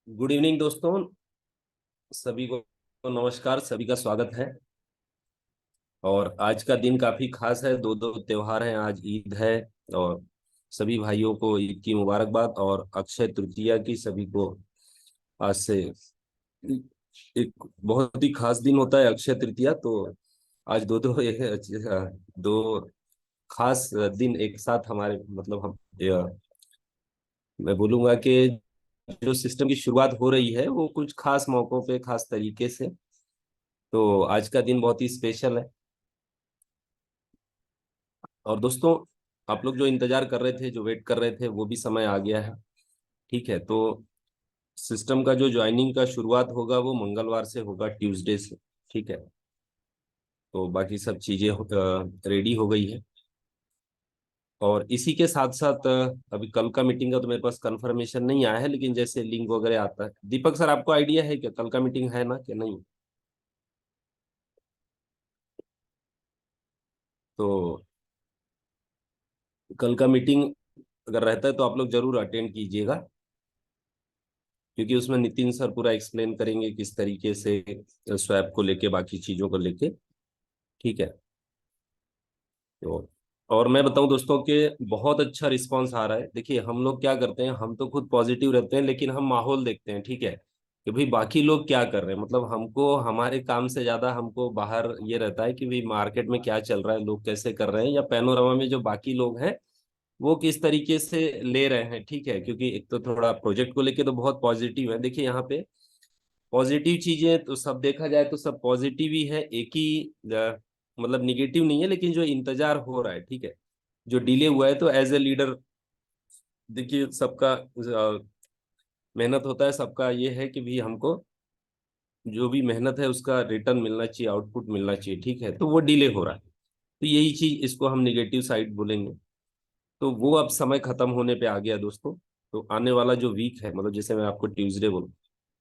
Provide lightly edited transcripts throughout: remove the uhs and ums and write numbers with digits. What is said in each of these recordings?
Good evening दोस्तों। सभी को नमस्कार, सभी का स्वागत है। और आज का दिन काफी खास है, दो दो त्योहार हैं, आज ईद है। और सभी भाइयों को ईद की मुबारकबाद और अक्षय तृतीया की सभी को आज से एक बहुत ही खास दिन होता है अक्षय तृतीया। तो आज दो दो दो खास दिन एक साथ हमारे मतलब हम मैं बोलूंगा कि जो सिस्टम की शुरुआत हो रही है वो कुछ खास मौकों पे खास तरीके से। तो आज का दिन बहुत ही स्पेशल है। और दोस्तों, आप लोग जो इंतजार कर रहे थे, जो वेट कर रहे थे, वो भी समय आ गया है। ठीक है, तो सिस्टम का जो ज्वाइनिंग का शुरुआत होगा वो मंगलवार से होगा, ट्यूसडे से। ठीक है, तो बाकी सब चीजें रेडी हो गई है। और इसी के साथ साथ अभी कल का मीटिंग का तो मेरे पास कंफर्मेशन नहीं आया है, लेकिन जैसे लिंक वगैरह आता है। दीपक सर, आपको आइडिया है क्या कल का मीटिंग है ना कि नहीं? तो कल का मीटिंग अगर रहता है तो आप लोग जरूर अटेंड कीजिएगा, क्योंकि उसमें नितिन सर पूरा एक्सप्लेन करेंगे किस तरीके से स्वैप को लेके, बाकी चीजों को लेके। ठीक है, तो और मैं बताऊं दोस्तों कि बहुत अच्छा रिस्पांस आ रहा है। देखिए, हम लोग क्या करते हैं, हम तो खुद पॉजिटिव रहते हैं, लेकिन हम माहौल देखते हैं। ठीक है, कि भाई बाकी लोग क्या कर रहे हैं, मतलब हमको हमारे काम से ज्यादा हमको बाहर ये रहता है कि भाई मार्केट में क्या चल रहा है, लोग कैसे कर रहे हैं, या पैनोरामा में जो बाकी लोग हैं वो किस तरीके से ले रहे हैं। ठीक है, क्योंकि एक तो थोड़ा प्रोजेक्ट को लेके तो बहुत पॉजिटिव है। देखिए यहाँ पे पॉजिटिव चीजें तो सब देखा जाए तो सब पॉजिटिव ही है, एक ही मतलब निगेटिव नहीं है। लेकिन जो इंतजार हो रहा है, ठीक है, जो डिले हुआ है, तो एज ए लीडर देखिए सबका मेहनत होता है, सबका ये है कि भी हमको जो भी मेहनत है उसका रिटर्न मिलना चाहिए, आउटपुट मिलना चाहिए। ठीक है, तो वो डिले हो रहा है, तो यही चीज, इसको हम निगेटिव साइड बोलेंगे। तो वो अब समय खत्म होने पे आ गया दोस्तों। तो आने वाला जो वीक है, मतलब जैसे मैं आपको ट्यूसडे बोलूँ,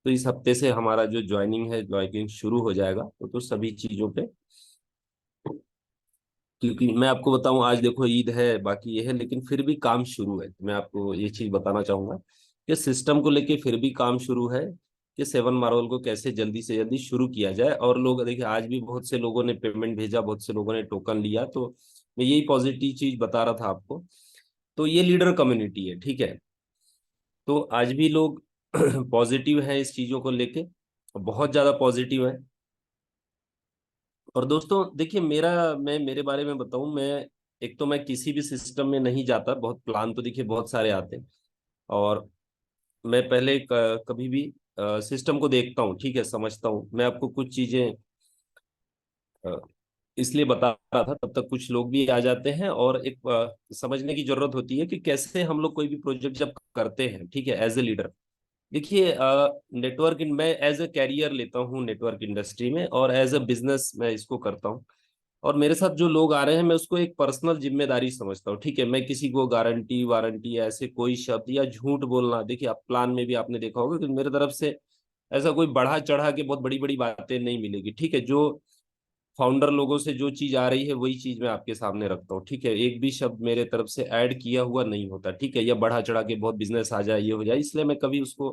तो इस हफ्ते से हमारा जो ज्वाइनिंग है, ज्वाइनिंग शुरू हो जाएगा। तो सभी चीजों पे, क्योंकि मैं आपको बताऊं, आज देखो ईद है, बाकी ये है, लेकिन फिर भी काम शुरू है। मैं आपको ये चीज बताना चाहूंगा कि सिस्टम को लेके फिर भी काम शुरू है, कि सेवन मार्वल को कैसे जल्दी से जल्दी शुरू किया जाए। और लोग देखिए, आज भी बहुत से लोगों ने पेमेंट भेजा, बहुत से लोगों ने टोकन लिया। तो मैं यही पॉजिटिव चीज बता रहा था आपको। तो ये लीडर कम्युनिटी है। ठीक है, तो आज भी लोग पॉजिटिव है इस चीजों को लेके, बहुत ज्यादा पॉजिटिव है। और दोस्तों देखिए, मैं मेरे बारे में बताऊं, मैं एक तो मैं किसी भी सिस्टम में नहीं जाता। बहुत प्लान तो देखिए बहुत सारे आते हैं, और मैं पहले कभी भी सिस्टम को देखता हूँ। ठीक है, समझता हूँ। मैं आपको कुछ चीजें अ, इसलिए बता रहा था, तब तक कुछ लोग भी आ जाते हैं, और एक समझने की जरूरत होती है कि कैसे हम लोग कोई भी प्रोजेक्ट जब करते हैं, ठीक है, एज ए लीडर। देखिए, नेटवर्क मैं एज ए कैरियर लेता हूँ नेटवर्क इंडस्ट्री में, और एज ए बिजनेस मैं इसको करता हूँ। और मेरे साथ जो लोग आ रहे हैं, मैं उसको एक पर्सनल जिम्मेदारी समझता हूँ। ठीक है, मैं किसी को गारंटी वारंटी या ऐसे कोई शब्द या झूठ बोलना, देखिए आप प्लान में भी आपने देखा होगा कि मेरे तरफ से ऐसा कोई बढ़ा चढ़ा के बहुत बड़ी बड़ी बातें नहीं मिलेगी। ठीक है, जो फाउंडर लोगों से जो चीज आ रही है वही चीज मैं आपके सामने रखता हूँ। ठीक है, एक भी शब्द मेरे तरफ से ऐड किया हुआ नहीं होता। ठीक है, या बढ़ा चढ़ा के बहुत बिजनेस आ जाए, ये हो जाए, इसलिए मैं कभी उसको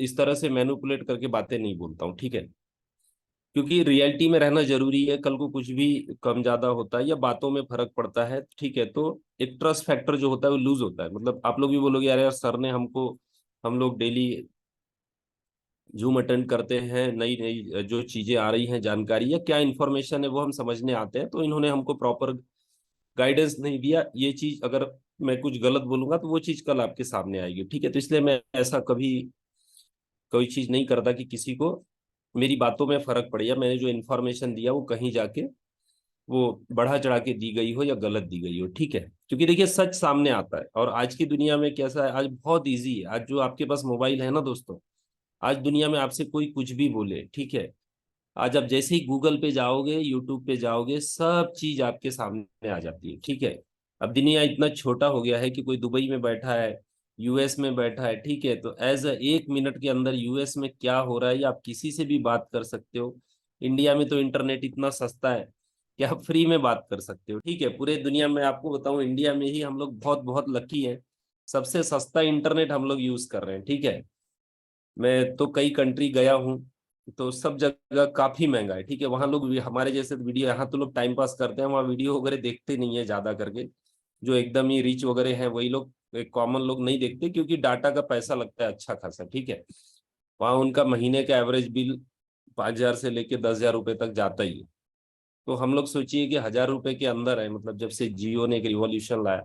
इस तरह से मैनुपुलेट करके बातें नहीं बोलता हूँ। ठीक है, क्योंकि रियलिटी में रहना जरूरी है। कल को कुछ भी कम ज्यादा होता है या बातों में फर्क पड़ता है, ठीक है, तो एक ट्रस्ट फैक्टर जो होता है वो लूज होता है। मतलब आप लोग भी बोलोगे, यार यार सर ने हमको, हम लोग डेली जूम अटेंड करते हैं, नई नई जो चीजें आ रही हैं, जानकारी या क्या इन्फॉर्मेशन है वो हम समझने आते हैं, तो इन्होंने हमको प्रॉपर गाइडेंस नहीं दिया। ये चीज अगर मैं कुछ गलत बोलूंगा तो वो चीज कल आपके सामने आएगी। ठीक है, तो इसलिए मैं ऐसा कभी कोई चीज नहीं करता कि किसी को मेरी बातों में फर्क पड़े, या मैंने जो इन्फॉर्मेशन दिया वो कहीं जाके वो बढ़ा चढ़ा के दी गई हो या गलत दी गई हो। ठीक है, क्योंकि देखिए सच सामने आता है। और आज की दुनिया में कैसा है, आज बहुत इजी है। आज जो आपके पास मोबाइल है ना दोस्तों, आज दुनिया में आपसे कोई कुछ भी बोले, ठीक है, आज आप जैसे ही गूगल पे जाओगे, यूट्यूब पे जाओगे, सब चीज आपके सामने आ जाती है। ठीक है, अब दुनिया इतना छोटा हो गया है कि कोई दुबई में बैठा है, यूएस में बैठा है, ठीक है, तो एज अ 1 मिनट के अंदर यूएस में क्या हो रहा है, या आप किसी से भी बात कर सकते हो। इंडिया में तो इंटरनेट इतना सस्ता है कि आप फ्री में बात कर सकते हो। ठीक है, पूरे दुनिया में आपको बताऊं, इंडिया में ही हम लोग बहुत बहुत लकी है, सबसे सस्ता इंटरनेट हम लोग यूज कर रहे हैं। ठीक है, मैं तो कई कंट्री गया हूँ, तो सब जगह काफी महंगा है, ठीक है। वहां लोग हमारे जैसे वीडियो, यहाँ तो लोग टाइम पास करते हैं, वहाँ वीडियो वगैरह देखते नहीं है ज्यादा करके। जो एकदम ही रिच वगैरह है वही लोग, कॉमन लोग नहीं देखते, क्योंकि डाटा का पैसा लगता है अच्छा खासा, ठीक है। वहाँ उनका महीने का एवरेज बिल 5,000 से लेके 10,000 रुपए तक जाता ही है। तो हम लोग सोचिए कि 1,000 रुपए के अंदर है, मतलब जब से जियो ने एक रिवॉल्यूशन लाया।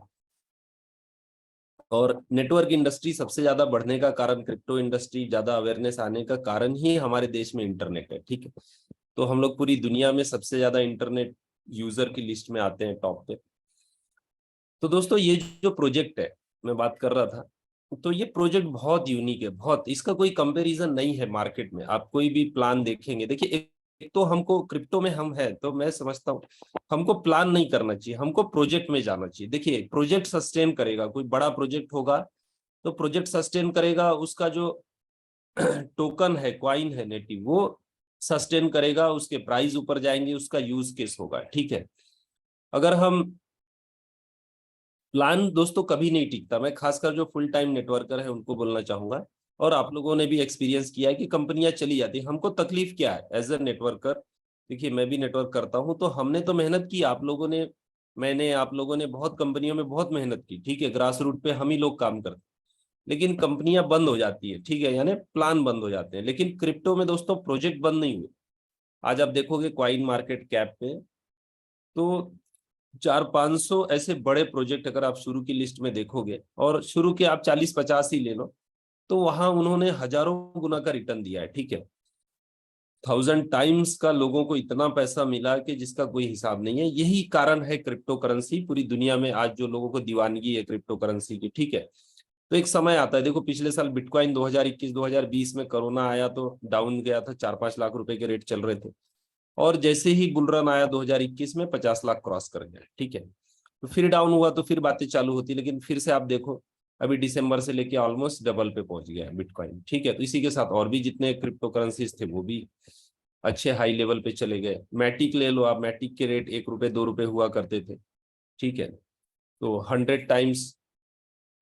और नेटवर्क इंडस्ट्री सबसे ज्यादा बढ़ने का कारण, क्रिप्टो इंडस्ट्री ज्यादा अवेयरनेस आने का कारण ही हमारे देश में इंटरनेट है, ठीक है। तो हम लोग पूरी दुनिया में सबसे ज्यादा इंटरनेट यूजर की लिस्ट में आते हैं, टॉप पे। तो दोस्तों ये जो प्रोजेक्ट है मैं बात कर रहा था, तो ये प्रोजेक्ट बहुत यूनिक है, बहुत, इसका कोई कंपैरिजन नहीं है मार्केट में। आप कोई भी प्लान देखेंगे, देखिए एक तो हमको क्रिप्टो में हम है, तो मैं समझता हूँ हमको प्लान नहीं करना चाहिए, हमको प्रोजेक्ट में जाना चाहिए। देखिए प्रोजेक्ट सस्टेन करेगा, कोई बड़ा प्रोजेक्ट होगा तो प्रोजेक्ट सस्टेन करेगा, उसका जो टोकन है, क्वाइन है नेटिव, वो सस्टेन करेगा, उसके प्राइस ऊपर जाएंगे, उसका यूज केस होगा, ठीक है। अगर हम प्लान दोस्तों कभी नहीं टिकता, मैं खासकर जो फुल टाइम नेटवर्कर है उनको बोलना चाहूंगा, और आप लोगों ने भी एक्सपीरियंस किया है कि कंपनियां चली जाती है। हमको तकलीफ क्या है एज ए नेटवर्कर, देखिए मैं भी नेटवर्क करता हूं, तो हमने तो मेहनत की, आप लोगों ने, मैंने, आप लोगों ने बहुत कंपनियों में बहुत मेहनत की, ठीक है, ग्रास रूट पे हम ही लोग काम करते, लेकिन कंपनियां बंद हो जाती है, ठीक है, यानी प्लान बंद हो जाते हैं। लेकिन क्रिप्टो में दोस्तों प्रोजेक्ट बंद नहीं हुए। आज आप देखोगे क्वाइन मार्केट कैप पे, तो 400-500 ऐसे बड़े प्रोजेक्ट अगर आप शुरू की लिस्ट में देखोगे, और शुरू के आप 40-50 ही ले लो, तो वहां उन्होंने हजारों गुना का रिटर्न दिया है, ठीक है। 1,000 टाइम्स का लोगों को इतना पैसा मिला कि जिसका कोई हिसाब नहीं है। यही कारण है क्रिप्टो करेंसी पूरी दुनिया में आज जो लोगों को दीवानगी है क्रिप्टो करेंसी की, ठीक है। तो एक समय आता है, देखो पिछले साल बिटकॉइन 2021-2020 में कोरोना आया तो डाउन गया था, 4-5 लाख रुपए के रेट चल रहे थे, और जैसे ही बुल रन आया 2021 में 50 लाख क्रॉस कर गया, ठीक है। तो फिर डाउन हुआ तो फिर बातें चालू होती, लेकिन फिर से आप देखो अभी दिसंबर से लेके ऑलमोस्ट डबल पे पहुंच गया है बिटकॉइन, ठीक है। तो इसी के साथ और भी जितने क्रिप्टो करेंसीज थे वो भी अच्छे हाई लेवल पे चले गए। मैटिक ले लो आप, मैटिक के रेट 1 रुपए 2 रुपए हुआ करते थे, ठीक है, तो 100 टाइम्स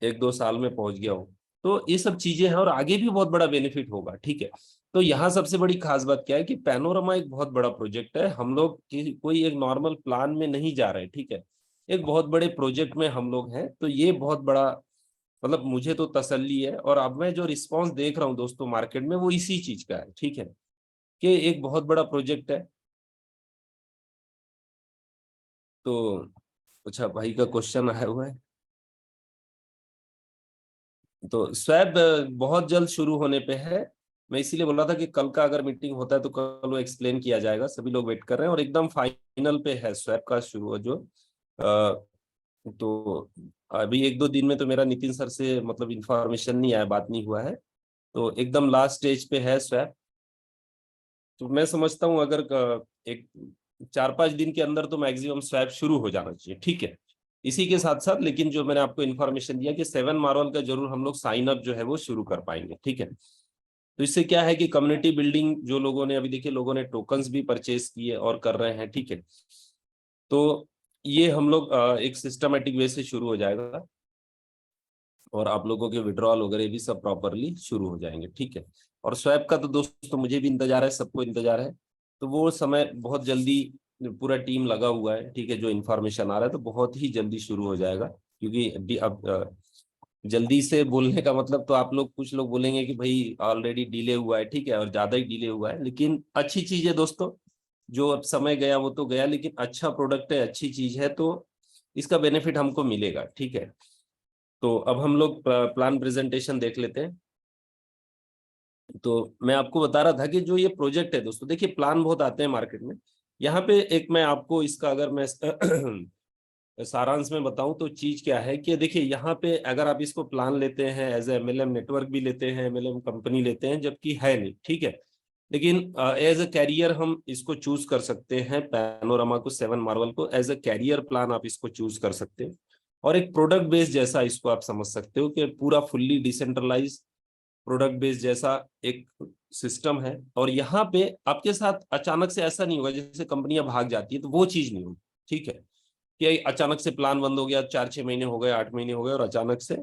1-2 साल में पहुंच गया हो। तो ये सब चीजें हैं, और आगे भी बहुत बड़ा बेनिफिट होगा, ठीक है। तो यहाँ सबसे बड़ी खास बात क्या है कि पैनोरमा एक बहुत बड़ा प्रोजेक्ट है, हम लोग कोई एक नॉर्मल प्लान में नहीं जा रहे, ठीक है, एक बहुत बड़े प्रोजेक्ट में हम लोग हैं। तो ये बहुत बड़ा, मतलब मुझे तो तसल्ली है, और अब मैं जो रिस्पॉन्स देख रहा हूँ दोस्तों मार्केट में, वो इसी चीज का है, ठीक है, कि एक बहुत बड़ा प्रोजेक्ट है। तो अच्छा, भाई का क्वेश्चन आया हुआ है, तो स्वैप बहुत जल्द शुरू होने पे है। मैं इसीलिए बोल रहा था कि कल का अगर मीटिंग होता है तो कल वो एक्सप्लेन किया जाएगा, सभी लोग वेट कर रहे हैं, और एकदम फाइनल पे है स्वैप का शुरू जो तो अभी 1-2 दिन में तो मेरा नितिन सर से मतलब इंफॉर्मेशन नहीं आया, बात नहीं हुआ है, तो एकदम लास्ट स्टेज पे है स्वैप। तो मैं समझता हूँ अगर एक 4-5 दिन के अंदर तो मैक्सिमम स्वैप शुरू हो जाना चाहिए, ठीक है। इसी के साथ साथ लेकिन जो मैंने आपको इन्फॉर्मेशन दिया कि 7 मार्वल का जरूर हम लोग साइन अप जो है वो शुरू कर पाएंगे, ठीक है। तो इससे क्या है कि कम्युनिटी बिल्डिंग, जो लोगों ने अभी देखिए, लोगों ने टोकन्स भी परचेज किए और कर रहे हैं, ठीक है। तो ये हम लोग एक सिस्टमेटिक वे से शुरू हो जाएगा, और आप लोगों के विड्रॉल वगैरह भी सब प्रॉपरली शुरू हो जाएंगे, ठीक है। और स्वैप का तो दोस्तों मुझे भी इंतजार है, सबको इंतजार है, तो वो समय बहुत जल्दी, पूरा टीम लगा हुआ है, ठीक है, जो इन्फॉर्मेशन आ रहा है तो बहुत ही जल्दी शुरू हो जाएगा। क्योंकि अब जल्दी से बोलने का मतलब, तो आप लोग, कुछ लोग बोलेंगे कि भाई ऑलरेडी डिले हुआ है, ठीक है, और ज्यादा ही डिले हुआ है, लेकिन अच्छी चीज है दोस्तों। जो अब समय गया वो तो गया, लेकिन अच्छा प्रोडक्ट है, अच्छी चीज है, तो इसका बेनिफिट हमको मिलेगा, ठीक है। तो अब हम लोग प्लान प्रेजेंटेशन देख लेते हैं। तो मैं आपको बता रहा था कि जो ये प्रोजेक्ट है दोस्तों, देखिए प्लान बहुत आते हैं मार्केट में। यहाँ पे एक मैं आपको इसका अगर मैं सारांश में बताऊं तो चीज क्या है कि देखिए यहाँ पे अगर आप इसको प्लान लेते हैं, एज एमएलएम नेटवर्क भी लेते हैं, एमएलएम कंपनी लेते हैं, जबकि है नहीं, ठीक है, लेकिन एज अ कैरियर हम इसको चूज कर सकते हैं, पैनोरामा को, 7 मार्वल को एज अ कैरियर प्लान आप इसको चूज कर सकते हैं। और एक प्रोडक्ट बेस जैसा इसको आप समझ सकते हो कि पूरा फुल्ली डिसेंट्रलाइज प्रोडक्ट बेस जैसा एक सिस्टम है। और यहाँ पे आपके साथ अचानक से ऐसा नहीं होगा जैसे कंपनियां भाग जाती है, तो वो चीज नहीं होगी, ठीक है, कि अचानक से प्लान बंद हो गया, 4-6 महीने हो गए, 8 महीने हो गए, और अचानक से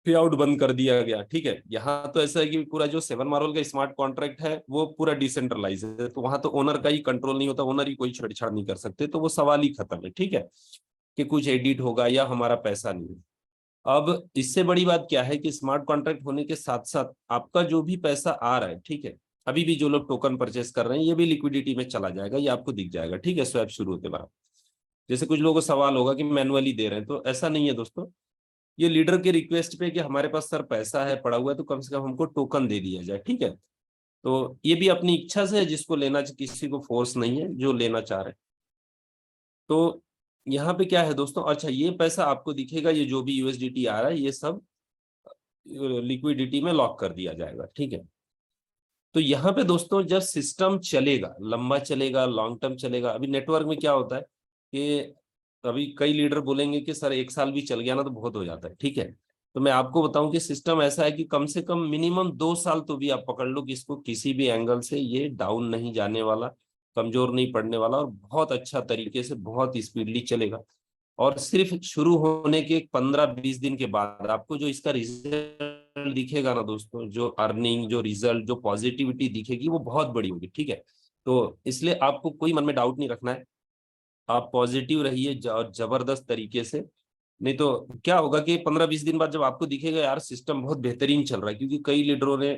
पे आउट बंद कर दिया गया। ठीक है, यहाँ तो ऐसा है कि पूरा जो 7 मार्वल का स्मार्ट कॉन्ट्रैक्ट है वो पूरा डिसेंट्रलाइज है, तो वहां तो ओनर का ही कंट्रोल नहीं होता, ओनर ही कोई छेड़छाड़ नहीं कर सकते, तो वो सवाल ही खत्म है। ठीक है, कि कुछ एडिट होगा या हमारा पैसा नहीं है। अब इससे बड़ी बात क्या है कि स्मार्ट कॉन्ट्रैक्ट होने के साथ साथ आपका जो भी पैसा आ रहा है, ठीक है, अभी भी जो लोग टोकन परचेस कर रहे हैं ये भी लिक्विडिटी में चला जाएगा, ये आपको दिख जाएगा। ठीक है, स्वैप शुरू होते बाद। जैसे कुछ लोगों को सवाल होगा कि मैनुअली दे रहे हैं, तो ऐसा नहीं है दोस्तों, ये लीडर के रिक्वेस्ट पे कि हमारे पास सर पैसा है पड़ा हुआ है तो कम से कम हमको टोकन दे दिया जाए। ठीक है, तो ये भी अपनी इच्छा से है, जिसको लेना, किसी को फोर्स नहीं है, जो लेना चाह रहे हैं। तो यहाँ पे क्या है दोस्तों, अच्छा ये पैसा आपको दिखेगा, ये जो भी यूएसडीटी आ रहा है ये सब लिक्विडिटी में लॉक कर दिया जाएगा। ठीक है, तो यहाँ पे दोस्तों जब सिस्टम चलेगा, लंबा चलेगा, लॉन्ग टर्म चलेगा, अभी नेटवर्क में क्या होता है कि अभी कई लीडर बोलेंगे कि सर 1 साल भी चल गया ना तो बहुत हो जाता है। ठीक है, तो मैं आपको बताऊं कि सिस्टम ऐसा है कि कम से कम मिनिमम 2 साल तो भी आप पकड़ लो कि इसको किसी भी एंगल से ये डाउन नहीं जाने वाला, कमजोर नहीं पड़ने वाला, और बहुत अच्छा तरीके से बहुत स्पीडली चलेगा। और सिर्फ शुरू होने के 15-20 दिन के बाद आपको जो इसका रिजल्ट दिखेगा ना दोस्तों, जो अर्निंग, जो रिजल्ट, जो पॉजिटिविटी दिखेगी वो बहुत बड़ी होगी। ठीक है, तो इसलिए आपको कोई मन में डाउट नहीं रखना है, आप पॉजिटिव रहिए जबरदस्त तरीके से। नहीं तो क्या होगा कि 15-20 दिन बाद जब आपको दिखेगा यार सिस्टम बहुत बेहतरीन चल रहा है, क्योंकि कई लीडरों ने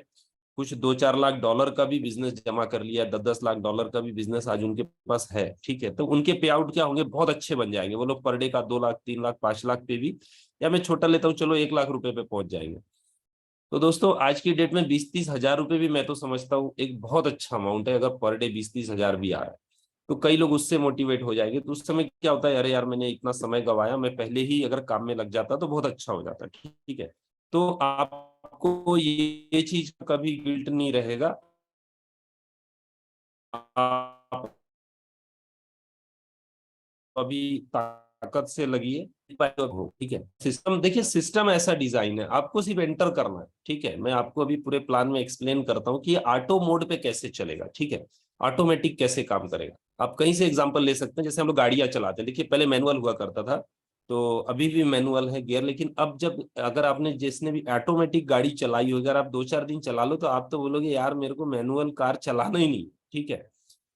कुछ 2-4 लाख डॉलर का भी बिजनेस जमा कर लिया, 10-10 लाख डॉलर का भी बिजनेस आज उनके पास है। ठीक है, तो उनके पे आउट क्या होंगे, बहुत अच्छे बन जाएंगे वो लोग, पर डे का 2 लाख, 3 लाख, 5 लाख पे भी, या मैं छोटा लेता हूँ चलो 1 लाख रुपए पे पहुंच जाएंगे। तो दोस्तों आज की डेट में 20-30 हजार रुपए भी मैं तो समझता हूँ एक बहुत अच्छा अमाउंट है, अगर पर डे 20-30 हजार भी आ रहा है तो कई लोग उससे मोटिवेट हो जाएंगे। तो उस समय क्या होता है, अरे यार मैंने इतना समय गवाया, मैं पहले ही अगर काम में लग जाता तो बहुत अच्छा हो जाता। ठीक है, तो आपको ये चीज का कभी गिल्ट नहीं रहेगा, आप अभी ताकत से लगिए, हो। ठीक है, सिस्टम देखिए, सिस्टम ऐसा डिजाइन है, आपको सिर्फ एंटर करना है। ठीक है, मैं आपको अभी पूरे प्लान में एक्सप्लेन करता हूँ कि ये ऑटो मोड पे कैसे चलेगा। ठीक है, ऑटोमेटिक कैसे काम करेगा। आप कहीं से एग्जांपल ले सकते हैं, जैसे हम लोग गाड़ियां चलाते हैं, देखिए पहले मैनुअल हुआ करता था, तो अभी भी मैनुअल है गियर, लेकिन अब जब अगर आपने जिसने भी ऑटोमेटिक गाड़ी चलाई हो, अगर आप 2-4 दिन चला लो तो आप तो बोलोगे यार मेरे को मैनुअल कार चलाना ही नहीं। ठीक है,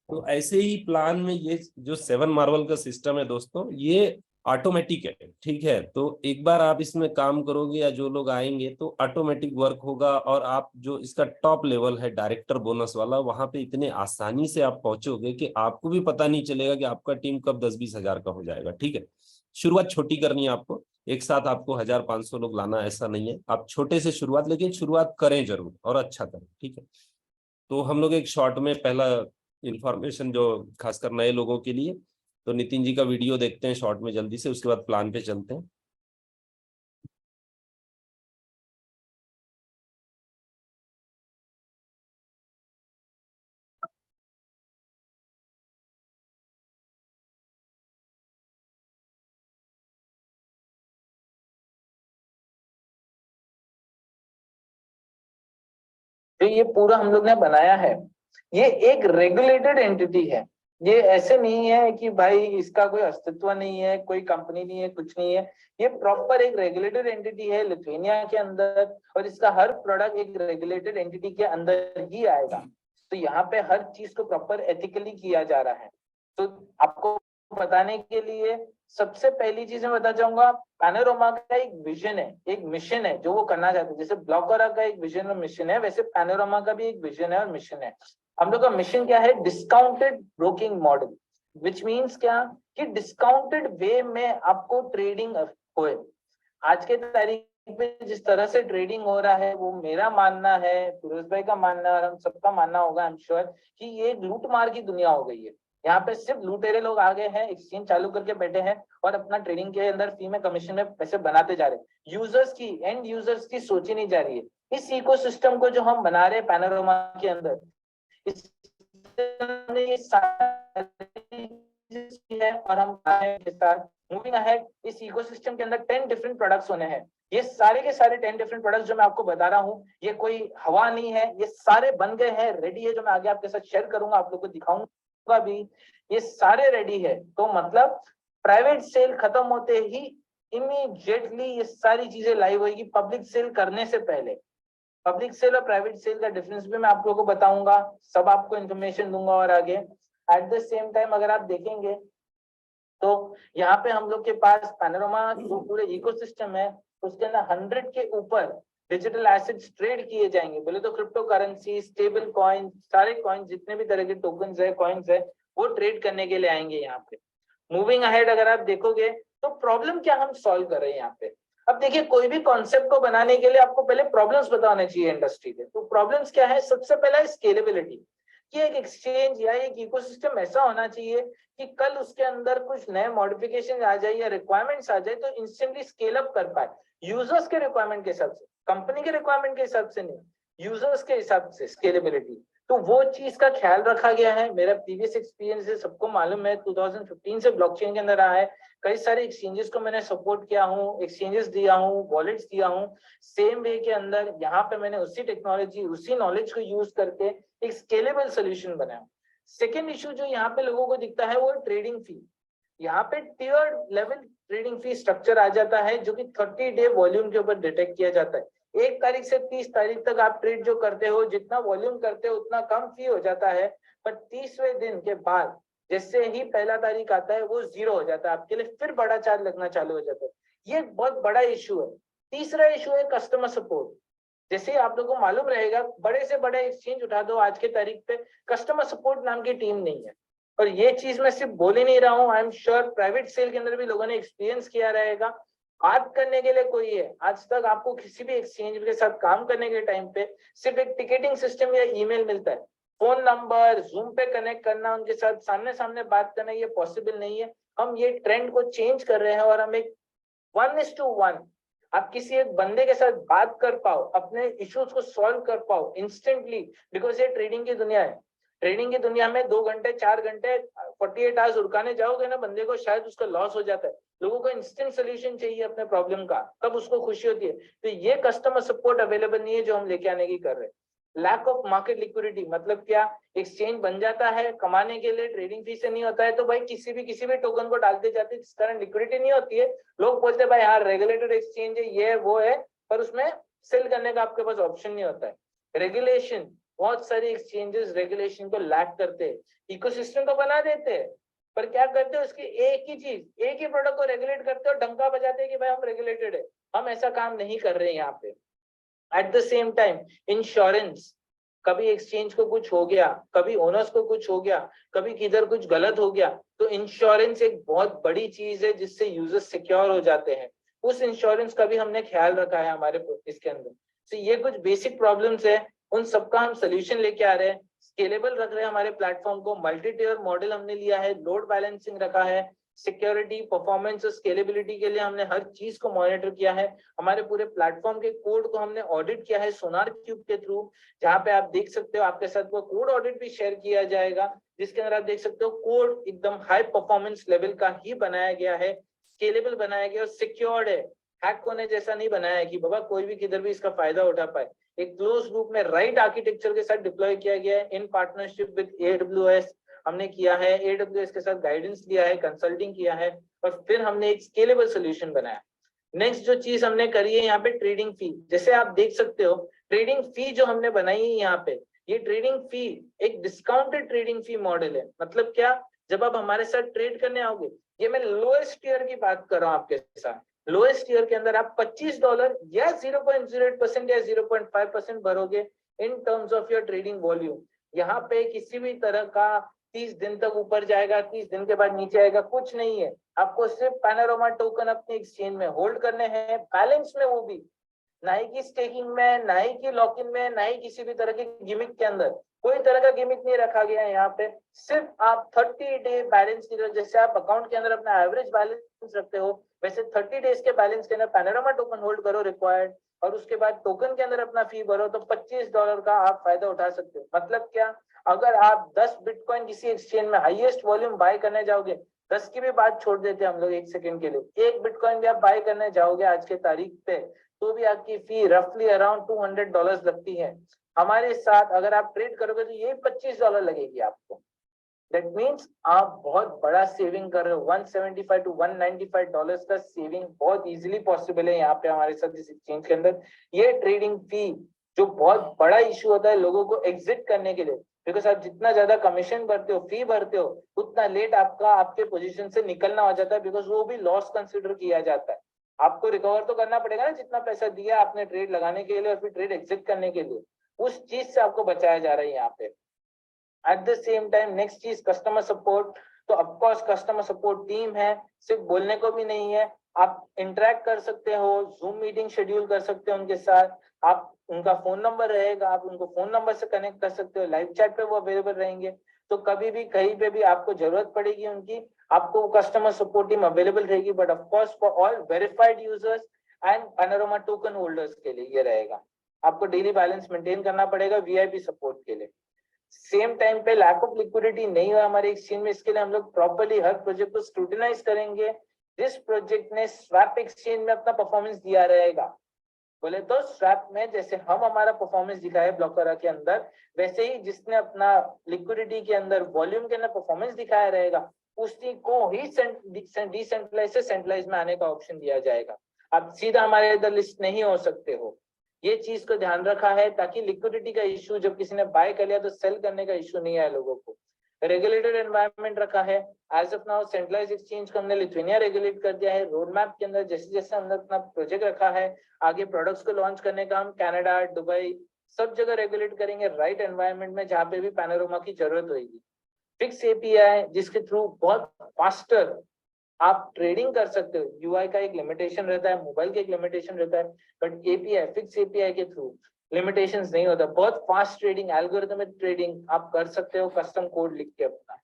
तो ऐसे ही प्लान में ये जो 7 मार्वल का सिस्टम है दोस्तों, ये ऑटोमेटिक है। ठीक है, तो एक बार आप इसमें काम करोगे या जो लोग आएंगे तो ऑटोमेटिक वर्क होगा, और आप जो इसका टॉप लेवल है डायरेक्टर बोनस वाला, वहां पे इतने आसानी से आप पहुंचोगे कि आपको भी पता नहीं चलेगा कि आपका टीम कब 10-20 हजार का हो जाएगा। ठीक है, शुरुआत छोटी करनी है आपको, एक साथ आपको 1,000-500 लोग लाना ऐसा नहीं है, आप छोटे से शुरुआत, लेकिन शुरुआत करें जरूर और अच्छा करें। ठीक है, तो हम लोग एक शॉर्ट में पहला इंफॉर्मेशन जो खासकर नए लोगों के लिए, तो नितिन जी का वीडियो देखते हैं शॉर्ट में जल्दी से, उसके बाद प्लान पे चलते हैं। जो ये पूरा हम लोग ने बनाया है, ये एक रेगुलेटेड एंटिटी है। ये ऐसे नहीं है कि भाई इसका कोई अस्तित्व नहीं है, कोई कंपनी नहीं है, कुछ नहीं है। ये प्रॉपर एक रेगुलेटेड एंटिटी है लिथुआनिया के अंदर, और इसका हर प्रोडक्ट एक रेगुलेटेड एंटिटी के अंदर ही आएगा। तो यहाँ पे हर चीज को प्रॉपर एथिकली किया जा रहा है। तो आपको बताने के लिए सबसे पहली चीज मैं बता चाहूंगा, पैनोरमा का एक विजन है, एक मिशन है जो वो करना चाहते हैं। जैसे ब्लॉकरा का एक विजन और मिशन है, वैसे पैनोरमा का भी एक विजन है और मिशन है। हम लोग का मिशन क्या है, discounted broking model, which means क्या कि डिस्काउंटेड वे में आपको ट्रेडिंग होए। आज के तारीख पे जिस तरह से ट्रेडिंग हो रहा है, वो मेरा मानना है, फिरोज भाई का मानना है, और हम सबका मानना होगा आई एम श्योर कि ये एक लूट मार की दुनिया हो गई है। यहाँ पे सिर्फ लुटेरे लोग आ गए हैं, एक्सचेंज चालू करके बैठे हैं और अपना ट्रेडिंग के अंदर फी में कमीशन में पैसे बनाते जा रहे हैं। यूजर्स की, एंड यूजर्स की सोची नहीं जा रही है। इस इकोसिस्टम को जो हम बना रहे हैं पैनोरमा के अंदर, इस है, और हम के साथ मूविंग अहेड इस इकोसिस्टम के अंदर 10 डिफरेंट प्रोडक्ट्स होने हैं। ये सारे के सारे 10 डिफरेंट प्रोडक्ट्स जो मैं आपको बता रहा हूँ, ये कोई हवा नहीं है, ये सारे बन गए हैं, रेडी है, जो मैं आगे आपके साथ शेयर करूंगा, आप लोग को दिखाऊंगा भी। ये सारे रेडी है, तो मतलब प्राइवेट सेल खत्म होते ही इमीडिएटली ये सारी चीजें लाइव होगी पब्लिक सेल करने से पहले। पब्लिक सेल और प्राइवेट सेल का डिफरेंस भी मैं आप लोगों को बताऊंगा, सब आपको इन्फॉर्मेशन दूंगा। और आगे एट द सेम टाइम अगर आप देखेंगे तो यहाँ पे हम लोग के पास पैनोरामा जो पूरे इकोसिस्टम है उसके अंदर 100 के ऊपर डिजिटल एसेट्स ट्रेड किए जाएंगे। बोले तो क्रिप्टो करेंसी, स्टेबल कॉइन, सारे कॉइन जितने भी तरह के टोकन्स है, कॉइन्स है, वो ट्रेड करने के लिए आएंगे यहाँ पे। मूविंग अहेड अगर आप देखोगे तो प्रॉब्लम क्या हम सॉल्व कर रहे हैं यहाँ पे। अब देखिए कोई भी कॉन्सेप्ट को बनाने के लिए आपको पहले प्रॉब्लम्स बताने चाहिए इंडस्ट्री के। तो प्रॉब्लम्स क्या है, सबसे पहला है स्केलेबिलिटी, कि एक एक्सचेंज या एक इकोसिस्टम ऐसा होना चाहिए कि कल उसके अंदर कुछ नए मॉडिफिकेशन आ जाए या रिक्वायरमेंट्स आ जाए तो इंस्टेंटली स्केल अप कर पाए, यूजर्स के रिक्वायरमेंट के हिसाब से, कंपनी के रिक्वायरमेंट के हिसाब से नहीं, यूजर्स के हिसाब से स्केलेबिलिटी। तो वो चीज का ख्याल रखा गया है। मेरा प्रीवियस एक्सपीरियंस है, सबको मालूम है 2015 से ब्लॉकचेन के अंदर आया है। कई सारे एक्सचेंजेस को मैंने सपोर्ट किया हूँ, एक्सचेंजेस दिया हूँ, वॉलेट्स दिया हूँ। सेम वे के अंदर यहाँ पे मैंने उसी टेक्नोलॉजी, उसी नॉलेज को यूज करके एक स्केलेबल सोल्यूशन बनाया। सेकेंड इशू जो यहाँ पे लोगों को दिखता है वो ट्रेडिंग फी। यहाँ पे tier level trading fee structure आ जाता है जो कि 30 डे वॉल्यूम के ऊपर डिटेक्ट किया जाता है। 1 तारीख से 30 तारीख तक आप ट्रेड जो करते हो, जितना वॉल्यूम करते हो उतना कम फी हो जाता है। पर 30वें दिन के बाद जैसे ही पहला तारीख आता है वो 0 हो जाता है आपके लिए, फिर बड़ा चार्ज लगना चालू हो जाता है। ये बहुत बड़ा इशू है। तीसरा इशू है कस्टमर सपोर्ट। जैसे आप लोगों को मालूम रहेगा, बड़े से बड़े एक्सचेंज उठा दो आज के तारीख पे, कस्टमर सपोर्ट नाम की टीम नहीं है। और ये चीज मैं सिर्फ बोल ही नहीं रहा हूँ, I am sure private sale के अंदर भी लोगों ने एक्सपीरियंस किया रहेगा। बात करने के लिए कोई है, आज तक आपको किसी भी एक्सचेंज के साथ काम करने के टाइम पे सिर्फ एक टिकटिंग सिस्टम या ईमेल मिलता है। फोन नंबर, जूम पे कनेक्ट करना, उनके साथ सामने सामने बात करना, ये पॉसिबल नहीं है। हम ये ट्रेंड को चेंज कर रहे हैं और हम एक 1:1 आप किसी एक बंदे के साथ बात कर पाओ, अपने इश्यूज को सॉल्व कर पाओ इंस्टेंटली। बिकॉज ये ट्रेडिंग की दुनिया है। ट्रेडिंग की दुनिया में 2 घंटे 4 घंटे 48 आवर्स उड़काने जाओगे ना बंदे को, शायद उसका लॉस हो जाता है। लोगों को इंस्टेंट सोल्यूशन चाहिए अपने प्रॉब्लम का, तब उसको खुशी होती है। तो ये कस्टमर सपोर्ट अवेलेबल नहीं है जो हम लेके आने की कर रहे हैं। लैक ऑफ मार्केट लिक्विडिटी मतलब क्या, एक्सचेंज बन जाता है कमाने के लिए, ट्रेडिंग फी से नहीं होता है तो भाई किसी भी टोकन को डालते जाते हैं, जिस कारण लिक्विडिटी नहीं होती है। लोग बोलते हैं भाई हाँ रेगुलेटेड एक्सचेंज है, ये वो है, पर उसमें सेल करने का आपके पास ऑप्शन नहीं होता है। रेगुलेशन, बहुत सारे एक्सचेंजेस रेगुलेशन को लैक करते हैं। इकोसिस्टम तो बना देते हैं पर क्या करते हैं, उसकी एक ही चीज, एक ही प्रोडक्ट को रेगुलेट करते हैं और डंका बजाते हैं कि भाई हम रेगुलेटेड है। हम ऐसा काम नहीं कर रहे हैं यहाँ पे। Eight the same time insurance, कभी एक्सचेंज को कुछ हो गया, कभी ओनर्स को कुछ हो गया, कभी किधर कुछ गलत हो गया, तो इंश्योरेंस एक बहुत बड़ी चीज है जिससे यूजर्स सिक्योर हो जाते हैं। उस इंश्योरेंस का भी हमने ख्याल रखा है हमारे इसके अंदर। तो ये कुछ बेसिक प्रॉब्लम्स है, उन सबका हम सोल्यूशन लेके आ रहे हैं। स्केलेबल रख रहे हैं हमारे प्लेटफॉर्म को, मल्टी टियर मॉडल हमने लिया है, लोड बैलेंसिंग रखा है, सिक्योरिटी, परफॉर्मेंस और स्केलेबिलिटी के लिए हमने हर चीज को मॉनिटर किया है। हमारे पूरे प्लेटफॉर्म के कोड को हमने ऑडिट किया है सोनार क्यूब के थ्रू, जहां पे आप देख सकते हो आपके साथ वो कोड ऑडिट भी शेयर किया जाएगा, जिसके अंदर आप देख सकते हो कोड एकदम हाई परफॉर्मेंस लेवल का ही बनाया गया है, स्केलेबल बनाया गया और सिक्योर्ड है। हैक होने जैसा नहीं बनाया है कि बाबा कोई भी किधर भी इसका फायदा उठा पाए। एक क्लोज लूप में राइट आर्किटेक्चर के साथ डिप्लॉय किया गया है इन पार्टनरशिप विद AWS हमने किया है, AWS के साथ गाइडेंस लिया है, कंसल्टिंग किया है और फिर हमने एक स्केलेबल सोल्यूशन बनाया। नेक्स्ट जो चीज हमने करी है यहाँ पे ट्रेडिंग फी, जैसे आप देख सकते हो ट्रेडिंग फी जो हमने बनाई है यहाँ पे, ये ट्रेडिंग फी एक डिस्काउंटेड ट्रेडिंग फी मॉडल है। मतलब क्या, जब आप हमारे साथ ट्रेड करने आओगे, ये मैं लोएस्ट टियर की बात कर रहा हूँ आपके साथ, लोएस्ट टियर के अंदर आप $25 या 0.08% या 0.5% भरोगे in terms of your trading volume. यहाँ पे किसी भी तरह का 30 दिन तक ऊपर जाएगा, 30 दिन के बाद नीचे आएगा, कुछ नहीं है। आपको सिर्फ पैनोरामा टोकन अपने एक्सचेंज में होल्ड करने हैं, बैलेंस में, वो भी ना ही की स्टेकिंग में, ना ही की लॉक इन में, ना ही किसी भी तरह के गिमिक के अंदर। कोई तरह का गिमिक नहीं रखा गया है यहाँ पे। सिर्फ आप 30 डे बैलेंस की तरह, जैसे आप अकाउंट के अंदर अपना एवरेज बैलेंस रखते हो, वैसे 30 डेज के बैलेंस के अंदर पैनोरामा टोकन होल्ड करो रिक्वायर्ड, और उसके बाद टोकन के अंदर अपना फी भरो, तो $25 का आप फायदा उठा सकते हो। मतलब क्या, अगर आप 10 बिटकॉइन किसी एक्सचेंज में हाईएस्ट वॉल्यूम बाय करने जाओगे, 10 की भी बात छोड़ देते हैं हम लोग एक सेकंड के लिए, 1 बिटकॉइन भी आप बाय करने जाओगे आज के तारीख पे, तो भी आपकी फी रफली अराउंड $200 लगती है। हमारे साथ अगर आप ट्रेड करोगे तो ये $25 लगेगी आपको। दैट मीन्स आप बहुत बड़ा सेविंग कर रहे हो। 175 to 195 डॉलर्स का सेविंग बहुत इजीली पॉसिबल है यहाँ पे हमारे साथ इस एक्सचेंज के अंदर। ये ट्रेडिंग फी जो बहुत बड़ा इशू होता है लोगों को एग्जिट करने के लिए, बिकॉज आप जितना ज्यादा कमीशन भरते हो, फी भरते हो, उतना लेट आपका आपके पोजीशन से निकलना हो जाता है, बिकॉज वो भी लॉस कंसिडर किया जाता है। आपको रिकवर तो करना पड़ेगा ना जितना पैसा दिया आपने ट्रेड लगाने के लिए और फिर ट्रेड एग्जिट करने के लिए, उस चीज से आपको बचाया जा रहा है यहाँ पे। Eight the same time next चीज कस्टमर सपोर्ट। तो ऑफकोर्स कस्टमर सपोर्ट टीम है, सिर्फ बोलने को भी नहीं है, आप इंटरेक्ट कर सकते हो, जूम मीटिंग शेड्यूल कर सकते हो उनके साथ, आप उनका फोन नंबर रहेगा, आप उनको फोन नंबर से कनेक्ट कर सकते हो, लाइव चैट पे वो अवेलेबल रहेंगे। तो कभी भी कहीं पे भी आपको जरूरत पड़ेगी उनकी, आपको कस्टमर सपोर्ट टीम अवेलेबल रहेगी। But of course for all verified users and panorama token holders के लिए ये रहेगा। आपको डेली बैलेंस मेंटेन करना पड़ेगा वीआईपी सपोर्ट के लिए। सेम टाइम पे लैक ऑफ लिक्विडिटी नहीं हुआ हमारे एक्सचेंज में, इसके लिए हम लोग प्रॉपर्ली हर प्रोजेक्ट को स्क्रूटिनाइज करेंगे। जिस प्रोजेक्ट ने स्वैप एक्सचेंज में अपना परफॉर्मेंस दिया रहेगा, बोले तो स्वैप में जैसे हम हमारा परफॉर्मेंस दिखाए ब्लॉकरा के अंदर, वैसे ही जिसने अपना लिक्विडिटी के अंदर वॉल्यूम के अंदर परफॉर्मेंस दिखाया रहेगा, उसी को ही डिसेंट्रलाइज से सेंट्रलाइज में आने का ऑप्शन दिया जाएगा। आप सीधा हमारे इधर लिस्ट नहीं हो सकते हो। ये चीज को ध्यान रखा है ताकि लिक्विडिटी का इशू जब किसी ने बाय कर लिया तो सेल करने का इशू नहीं आए लोगों को। रेगुलेटेड एनवायरनमेंट रखा है। As of now centralise exchange को हमने लिथुआनिया रेगुलेट कर दिया है। रोड मैप के अंदर जैसे जैसे हमने अपना प्रोजेक्ट रखा है, आगे प्रोडक्ट्स को लॉन्च करने का हम कनाडा, दुबई सब जगह रेगुलेट करेंगे राइट एनवायरनमेंट में जहाँ पे भी पैनोरामा की जरूरत होगी। फिक्स एपीआई जिसके थ्रू बहुत फास्टर आप ट्रेडिंग कर सकते हो। यूआई का एक लिमिटेशन रहता है, मोबाइल का एक लिमिटेशन रहता है, बट एपीआई फिक्स एपीआई के थ्रू लिमिटेशंस नहीं होता। बहुत फास्ट ट्रेडिंग, एल्गोरिथमिक ट्रेडिंग आप कर सकते हो कस्टम कोड लिख के अपना।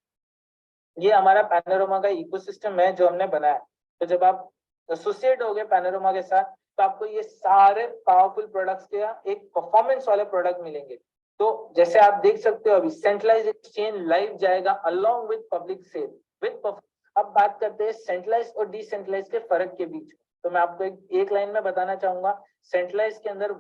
ये हमारा पैनोरामा का इकोसिस्टम है जो हमने बनाया। तो जब आप एसोसिएट हो गए पैनोरामा के साथ तो आपको ये सारे पावरफुल प्रोडक्ट्स के एक परफॉर्मेंस वाले प्रोडक्ट मिलेंगे। तो जैसे आप देख सकते हो अभी सेंट्रलाइज एक्सचेंज लाइव जाएगा along with public sale with. अब बात करते हैं सेंट्रलाइज और डिसेंट्रलाइज के फर्क के बीच। तो मैं आपको एक लाइन में बताना चाहूंगा। सेंट्रलाइज के अंदर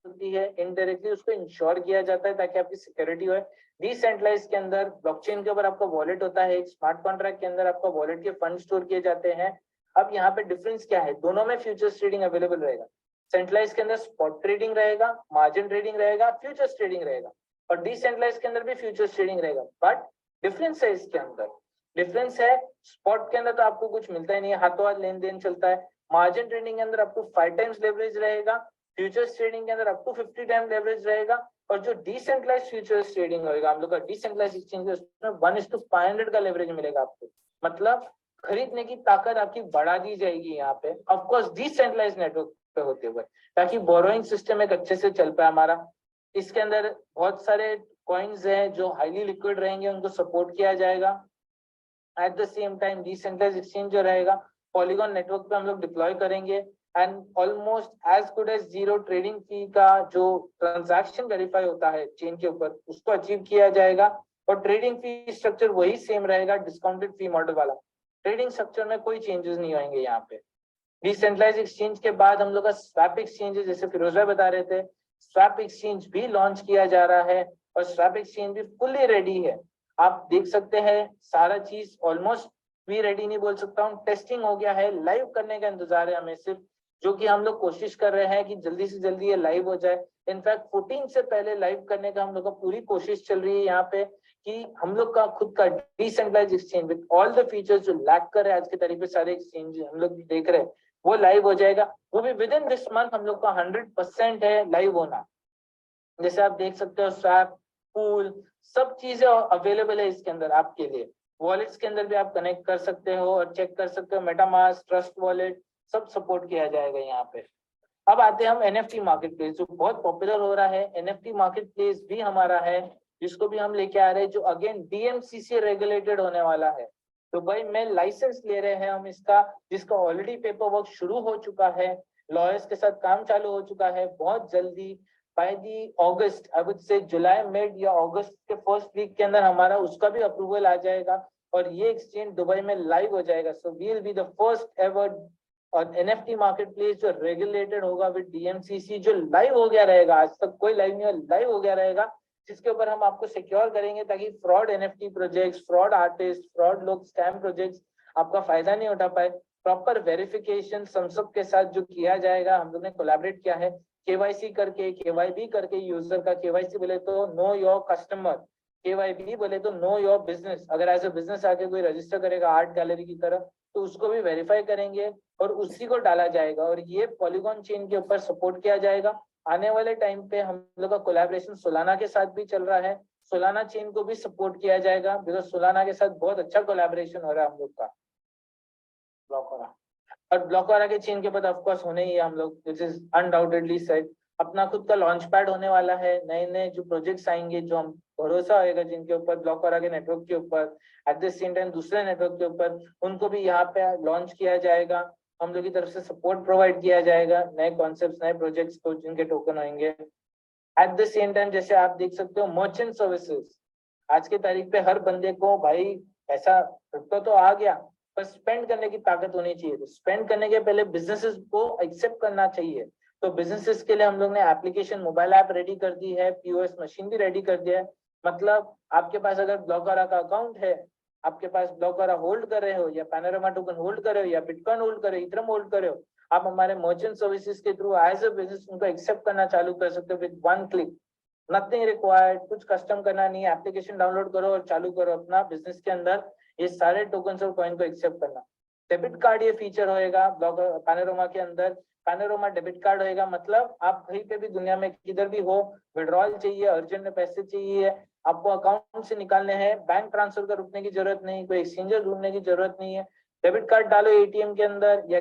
होती है, इनडायरेक्टली उसको इंश्योर किया जाता है ताकि आपकी सिक्योरिटी हो। डिसेंट्रलाइज के अंदर ब्लॉकचेन के ऊपर आपका वॉलेट होता है, एक स्मार्ट कॉन्ट्रैक्ट के अंदर आपका वॉलेट के फंड स्टोर किए जाते हैं। अब यहाँ पे डिफरेंस क्या है, दोनों में फ्यूचर्स ट्रेडिंग अवेलेबल रहेगा। सेंट्रलाइज के अंदर स्पॉट ट्रेडिंग रहेगा, मार्जिन ट्रेडिंग रहेगा, फ्यूचर्स ट्रेडिंग रहेगा, और डिसेंट्रलाइज के अंदर भी फ्यूचर्स ट्रेडिंग रहेगा। बट डिफरेंस है इसके अंदर, डिफरेंस है स्पॉट के अंदर तो आपको कुछ मिलता ही नहीं है, हाथों हाथ लेन देन चलता है। मार्जिन ट्रेडिंग के अंदर आपको 5 टाइम्स लेवरेज रहेगा, फ्यूचर्स ट्रेडिंग के अंदर आपको 50 टाइम लेवरेज रहेगा। और जो डिसेंट्रलाइज फ्यूचर्स ट्रेडिंग होगा हम लोग का डिसेंट्रलाइज एक्सचेंज है, उसमें 1:500 का लेवरेज मिलेगा आपको। मतलब खरीदने की ताकत आपकी बढ़ा दी जाएगी यहाँ पे, ऑफकोर्स डिसेंट्रलाइज नेटवर्क पे होते हुए, ताकि बोरोइंग सिस्टम एक अच्छे से चल पाए हमारा। इसके अंदर बहुत सारे कॉइन्स हैं जो हाईली लिक्विड रहेंगे, उनको सपोर्ट किया जाएगा। At the same time decentralise exchange जो रहेगा पॉलीगॉन नेटवर्क पे हम लोग डिप्लॉय करेंगे, and almost as good as zero trading fee का जो ट्रांजैक्शन वेरीफाई होता है चेन के ऊपर उसको अचीव किया जाएगा। और ट्रेडिंग फी स्ट्रक्चर वही सेम रहेगा, डिस्काउंटेड फी मॉडल वाला। ट्रेडिंग स्ट्रक्चर में कोई चेंजेस नहीं होंगे यहाँ पे। डिसेंट्रलाइज एक्सचेंज के बाद हम लोग का स्वैप एक्सचेंज है, जैसे फिरोज भाई बता रहे थे, स्वैप एक्सचेंज भी लॉन्च किया जा रहा है और स्वैप एक्सचेंज भी फुली रेडी है। आप देख सकते हैं सारा चीज ऑलमोस्ट भी रेडी नहीं बोल सकता हूँ, टेस्टिंग हो गया है, लाइव करने का इंतजार है हमें सिर्फ, जो कि हम लोग कोशिश कर रहे हैं कि जल्दी से जल्दी ये लाइव हो जाए। इनफैक्ट 14 से पहले लाइव करने का हम लोग का पूरी कोशिश चल रही है यहाँ पे, कि हम लोग का खुद का decentralise exchange with all the features जो लैक कर रहे हैं आज के तारीख पे सारे एक्सचेंज हम लोग देख रहे हैं, वो लाइव हो जाएगा। वो भी विद इन दिस मंथ हम लोग का 100% है लाइव होना। जैसे आप देख सकते हो स्वैप, पूल, सब चीजें अवेलेबल है इसके अंदर आपके लिए। वॉलेट्स के अंदर भी आप कनेक्ट कर सकते हो और चेक कर सकते हो, मेटामास्क, ट्रस्ट वॉलेट सब सपोर्ट किया जाएगा यहाँ पे। अब आते हैं हम एनएफटी मार्केट प्लेस, जो बहुत पॉपुलर हो रहा है। एनएफटी मार्केट प्लेस भी हमारा है, जिसको भी हम लेके आ रहे हैं, जो अगेन डीएमसीसी रेगुलेटेड होने वाला है। तो भाई मैं लाइसेंस ले रहे हैं हम इसका, जिसका ऑलरेडी पेपर वर्क शुरू हो चुका है, लॉयर्स के साथ काम चालू हो चुका है। बहुत जल्दी by the August, I would say July mid या अगस्त के फर्स्ट वीक के अंदर हमारा उसका भी अप्रूवल आ जाएगा और ये एक्सचेंज दुबई में लाइव हो जाएगा। So we will be the first ever और एनएफटी मार्केट प्लेस जो रेगुलेटेड होगा विद डीएमसीसी, जो लाइव हो गया रहेगा। आज तक कोई लाइव नहीं, लाइव हो गया रहेगा, जिसके ऊपर हम आपको सिक्योर करेंगे ताकि fraud NFT projects, fraud artist, fraud लोग, स्कैम प्रोजेक्ट्स आपका फायदा नहीं उठा पाए। प्रॉपर वेरिफिकेशन संसद के साथ जो किया जाएगा, हम लोग ने कोलैबोरेट किया है, केवाईसी करके, केवाईबी करके, यूजर का केवाईसी बोले तो नो योर कस्टमर, केवाईबी बोले तो नो योर बिजनेस। अगर एज ए बिजनेस आके कोई रजिस्टर करेगा आर्ट गैलरी की तरह, तो उसको भी वेरीफाई करेंगे और उसी को डाला जाएगा, और ये पॉलीगॉन चेन के ऊपर सपोर्ट किया जाएगा। आने वाले टाइम पे हम लोग का कोलैबोरेशन सोलाना के साथ भी चल रहा है, सोलाना चेन को भी सपोर्ट किया जाएगा, बिकॉज सोलाना के साथ बहुत अच्छा कोलैबोरेशन हो रहा है हम लोग का ब्लॉकरा। और ब्लॉकरा के चेन के बाद ऑफ कोर्स होने ही है हम लोग, दिस इज अनडाउटेडली सेट। अपना खुद का लॉन्च पैड होने वाला है, नए नए जो प्रोजेक्ट्स आएंगे, जो हम भरोसा होएगा जिनके ऊपर, ब्लॉकरा के नेटवर्क के ऊपर, एट द सेम टाइम दूसरे नेटवर्क के ऊपर, उनको भी यहाँ पे लॉन्च किया जाएगा। हम लोग की तरफ से सपोर्ट प्रोवाइड किया जाएगा नए कॉन्सेप्ट, नए प्रोजेक्ट्स को जिनके टोकन होंगे। एट द सेम टाइम जैसे आप देख सकते हो मर्चेंट सर्विसेज, आज के तारीख पे हर बंदे को भाई ऐसा क्रिप्टो तो आ गया, पर स्पेंड करने की ताकत होनी चाहिए। तो स्पेंड करने के पहले बिजनेसेस को एक्सेप्ट करना चाहिए। तो बिजनेसेस के लिए हम लोग ने एप्लीकेशन, मोबाइल ऐप रेडी कर दी है, पीओएस मशीन भी रेडी कर दिया है। मतलब आपके पास अगर ब्लॉकरा का अकाउंट है, आपके पास ब्लॉकरा होल्ड कर रहे हो, या पैनोरामा टोकन होल्ड कर रहे हो, या बिटकॉइन होल्ड कर रहे हो, इथरम होल्ड कर रहे हो, आप हमारे मर्चेंट सर्विसेज के थ्रू एज ए बिजनेस उनको एक्सेप्ट करना चालू कर सकते हो with one click. Nothing required, कुछ कस्टम करना नहीं है, एप्लीकेशन डाउनलोड करो और चालू करो अपना बिजनेस के अंदर ये सारे टोकन्स और कॉइन को एक्सेप्ट करना। डेबिट कार्ड ये फीचर होएगा ब्लॉकर पैनोरामा के अंदर, पैनोरामा डेबिट कार्ड होएगा। मतलब आप कहीं पे भी दुनिया में किधर भी हो, विड्रॉल चाहिए, अर्जेंट में पैसे चाहिए, आपको अकाउंट से निकालने हैं, बैंक ट्रांसफर का रुकने की जरूरत नहीं, कोई एक्सचेंजर ढूंढने की जरूरत नहीं है। डेबिट कार्ड डालो एटीएम के अंदर या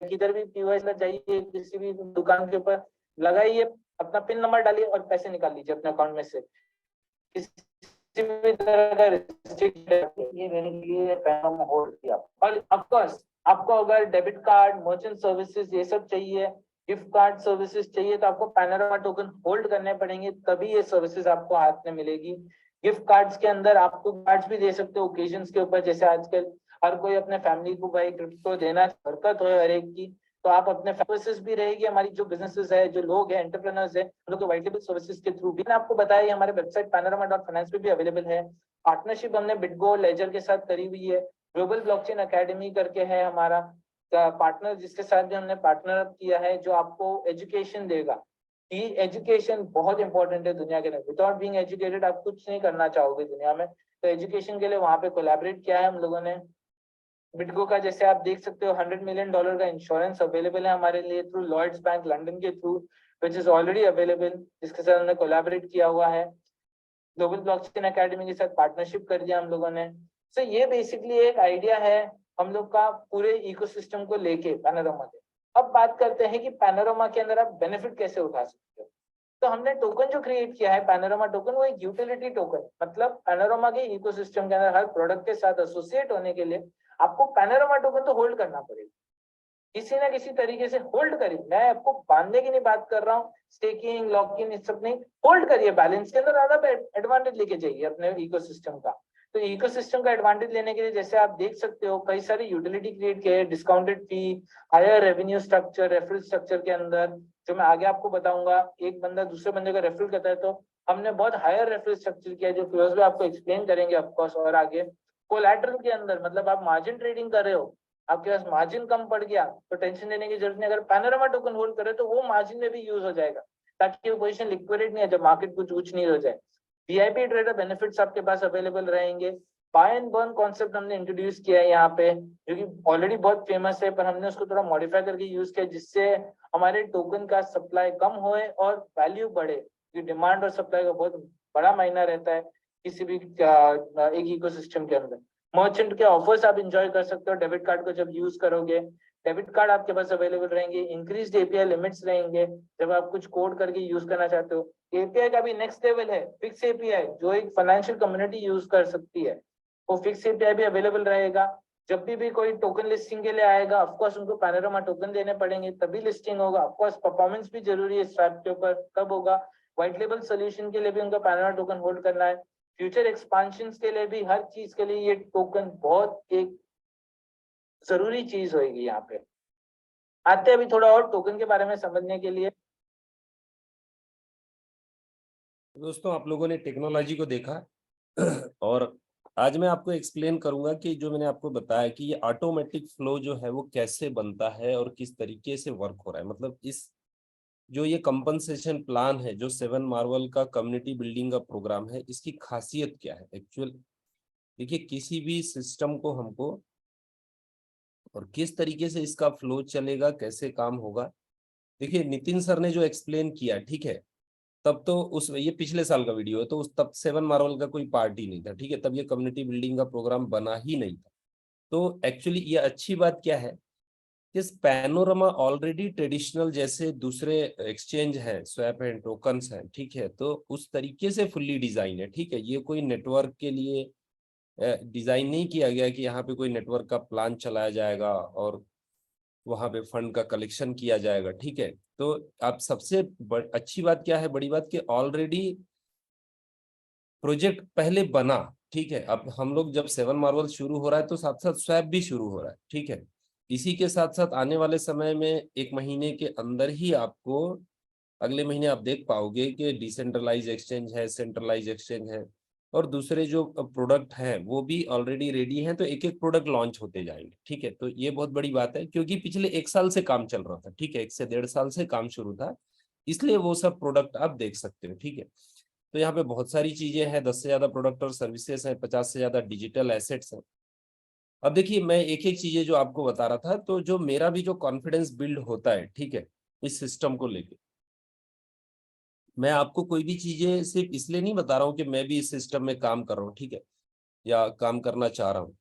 किधर भी पीओएस में जाइए, किसी भी दुकान के ऊपर लगाइए, अपना पिन नंबर डालिए और पैसे निकाल लीजिए अपने अकाउंट में से। किसी भी तरह का ये देने के लिए पैनोरामा होल्ड किया। और ऑफ कोर्स आपको अगर डेबिट कार्ड, मर्चेंट सर्विसेज ये सब चाहिए, गिफ्ट कार्ड सर्विसेज चाहिए, तो आपको पैनोरामा टोकन होल्ड करने पड़ेंगे, तभी ये सर्विसेज आपको हाथ में मिलेगी। गिफ्ट कार्ड्स के अंदर आपको कार्ड्स भी दे सकते हो ओकेजन्स के ऊपर, जैसे आजकल हर कोई अपने फैमिली को भाई क्रिप्टो देना बरकत हो हर एक की, तो आप अपने सर्विसेज भी रहेगी। हमारी जो बिजनेसेस है, जो लोग हैं, एंटरप्रेन्योर्स है, उन लोग को व्हाइट लेबल सर्विसेज के थ्रू भी आपको बताया, हमारे वेबसाइट panorama.finance पे भी अवेलेबल है। पार्टनरशिप हमने बिटगो, लेजर के साथ करी हुई है। ग्लोबल ब्लॉकचेन एकेडमी करके है हमारा पार्टनर, जिसके साथ भी हमने पार्टनर किया है, जो आपको एजुकेशन देगा। कि एजुकेशन बहुत इंपॉर्टेंट है दुनिया के अंदर, विदाउट बीइंग एजुकेटेड आप कुछ नहीं करना चाहोगे दुनिया में। तो एजुकेशन के लिए वहां पे कोलैबोरेट किया है हम लोगों ने। बिटगो का जैसे आप देख सकते हो $100 मिलियन का इंश्योरेंस अवेलेबल है हमारे लिए थ्रू लॉयड्स बैंक लंदन के through, which is already available, जिसके साथ हमने कोलैबोरेट किया हुआ है। ग्लोबल ब्लॉकचेन एकेडमी के साथ पार्टनरशिप कर दिया हम लोगों ने। सो ये बेसिकली एक आइडिया है हम लोग का पूरे इकोसिस्टम को लेके पैनोरामा के। अब बात करते हैं कि पैनोरामा के अंदर आप बेनिफिट कैसे उठा सकते हो। तो हमने टोकन जो क्रिएट किया है पैनोरामा टोकन, वो एक यूटिलिटी टोकन, मतलब पैनोरामा के इकोसिस्टम के अंदर हर प्रोडक्ट के साथ एसोसिएट होने के लिए आपको पैनोरामा टोकन तो होल्ड करना पड़ेगा, किसी ना किसी तरीके से होल्ड करिए। मैं आपको बांधने की नहीं बात कर रहा हूँ, स्टेकिंग, लॉकिंग, इस सब नहीं, होल्ड करिए, बैलेंस के अंदर ज्यादा एडवांटेज लेके जाइए अपने इकोसिस्टम का। तो इकोसिस्टम का एडवांटेज लेने के लिए जैसे आप देख सकते हो कई सारे यूटिलिटी क्रिएट किए, discounted fee, higher revenue structure, referral structure के अंदर, जो मैं आगे आपको बताऊंगा। एक बंदा दूसरे बंदे का रेफरल करता है तो हमने बहुत हायर रेफरल स्ट्रक्चर किया है, जो फिरोज आपको एक्सप्लेन करेंगे ऑफकोर्स। और आगे कोलैटरल के अंदर, मतलब आप मार्जिन ट्रेडिंग कर रहे हो, आपके पास मार्जिन कम पड़ गया तो टेंशन लेने की जरूरत नहीं, अगर पैनोरामा टोकन होल्ड करे तो वो मार्जिन में भी यूज हो जाएगा, ताकि वो पोजीशन लिक्विडेट नहीं है जब मार्केट कुछ ऊंच नहीं हो जाए। वीआईपी ट्रेडर बेनिफिट्स आपके पास अवेलेबल रहेंगे। बाय एंड बर्न कॉन्सेप्ट हमने इंट्रोड्यूस किया है यहाँ पे, जो कि ऑलरेडी बहुत फेमस है, पर हमने उसको थोड़ा मॉडिफाई करके यूज किया, जिससे हमारे टोकन का सप्लाई कम होए और वैल्यू बढ़े, क्योंकि डिमांड और सप्लाई का बहुत बड़ा मायना रहता है किसी भी एक इकोसिस्टम के अंदर। मर्चेंट के ऑफर्स आप इंजॉय कर सकते हो डेबिट कार्ड को जब यूज करोगे। डेबिट कार्ड आपके पास अवेलेबल रहेंगे, इंक्रीज एपीआई लिमिट्स रहेंगे जब आप कुछ कोड करके यूज करना चाहते हो। एपीआई का भी नेक्स्ट लेवल है, फिक्स एपीआई, जो एक फाइनेंशियल कम्युनिटी यूज कर सकती है, वो फिक्स एपीआई भी अवेलेबल रहेगा। जब भी कोई टोकन लिस्टिंग के लिए आएगा, ऑफकोर्स उनको पैनोरामा टोकन देने पड़ेंगे तभी लिस्टिंग होगा। ऑफकोर्स परफॉर्मेंस भी जरूरी है स्टैक के ऊपर, कब होगा। व्हाइट लेबल सोल्यूशन के लिए भी उनको पैनोरामा टोकन होल्ड करना है। फ्यूचर एक्सपांशन के लिए भी, हर चीज के लिए ये टोकन बहुत एक जरूरी चीज होगी। यहाँ पे आते हैं अभी थोड़ा और टोकन के बारे में समझने के लिए। दोस्तों आप लोगों ने टेक्नोलॉजी को देखा और आज मैं आपको एक्सप्लेन करूंगा कि जो मैंने आपको बताया कि ये ऑटोमेटिक फ्लो जो है वो कैसे बनता है और किस तरीके से वर्क हो रहा है। मतलब इस जो ये कंपनसेशन प्लान है, जो 7 मार्वल का कम्युनिटी बिल्डिंग का प्रोग्राम है, इसकी खासियत क्या है एक्चुअल। देखिए किसी भी सिस्टम को हमको और किस तरीके से इसका फ्लो चलेगा, कैसे काम होगा। देखिए नितिन सर ने जो एक्सप्लेन किया, ठीक है, तब तो उस ये पिछले साल का वीडियो है, तो उस तब 7 मार्वल का कोई पार्ट ही नहीं था, ठीक है, तब ये कम्युनिटी बिल्डिंग का प्रोग्राम बना ही नहीं था। तो एक्चुअली ये अच्छी बात क्या है कि पैनोरमा ऑलरेडी ट्रेडिशनल जैसे दूसरे एक्सचेंज है, स्वैप एंड टोकन्स हैं, ठीक है, तो उस तरीके से फुल्ली डिजाइन है, ठीक है। ये कोई नेटवर्क के लिए डिजाइन नहीं किया गया कि यहाँ पे कोई नेटवर्क का प्लान चलाया जाएगा और वहां पे फंड का कलेक्शन किया जाएगा, ठीक है। तो आप सबसे अच्छी बात क्या है, बड़ी बात कि ऑलरेडी प्रोजेक्ट पहले बना, ठीक है। अब हम लोग जब 7 मार्वल शुरू हो रहा है तो साथ साथ स्वैप भी शुरू हो रहा है, ठीक है। इसी के साथ साथ आने वाले समय में 1 महीने के अंदर ही आपको, अगले महीने आप देख पाओगे कि डिसेंट्रलाइज एक्सचेंज है, सेंट्रलाइज एक्सचेंज है, और दूसरे जो प्रोडक्ट हैं वो भी ऑलरेडी रेडी हैं। तो एक एक प्रोडक्ट लॉन्च होते जाएंगे, ठीक है। तो ये बहुत बड़ी बात है क्योंकि पिछले 1 साल से काम चल रहा था, ठीक है, 1 से 1.5 साल से काम शुरू था, इसलिए वो सब प्रोडक्ट आप देख सकते हो, ठीक है। तो यहाँ पे बहुत सारी चीजें हैं, 10 से ज्यादा प्रोडक्ट और सर्विसेज हैं, 50 से ज्यादा डिजिटल एसेट्स हैं। अब देखिए मैं एक एक चीजें जो आपको बता रहा था, तो जो मेरा भी जो कॉन्फिडेंस बिल्ड होता है, ठीक है, इस सिस्टम को लेके, मैं आपको कोई भी चीजें सिर्फ इसलिए नहीं बता रहा हूँ कि मैं भी इस सिस्टम में काम कर रहा हूँ, ठीक है, या काम करना चाह रहा हूँ।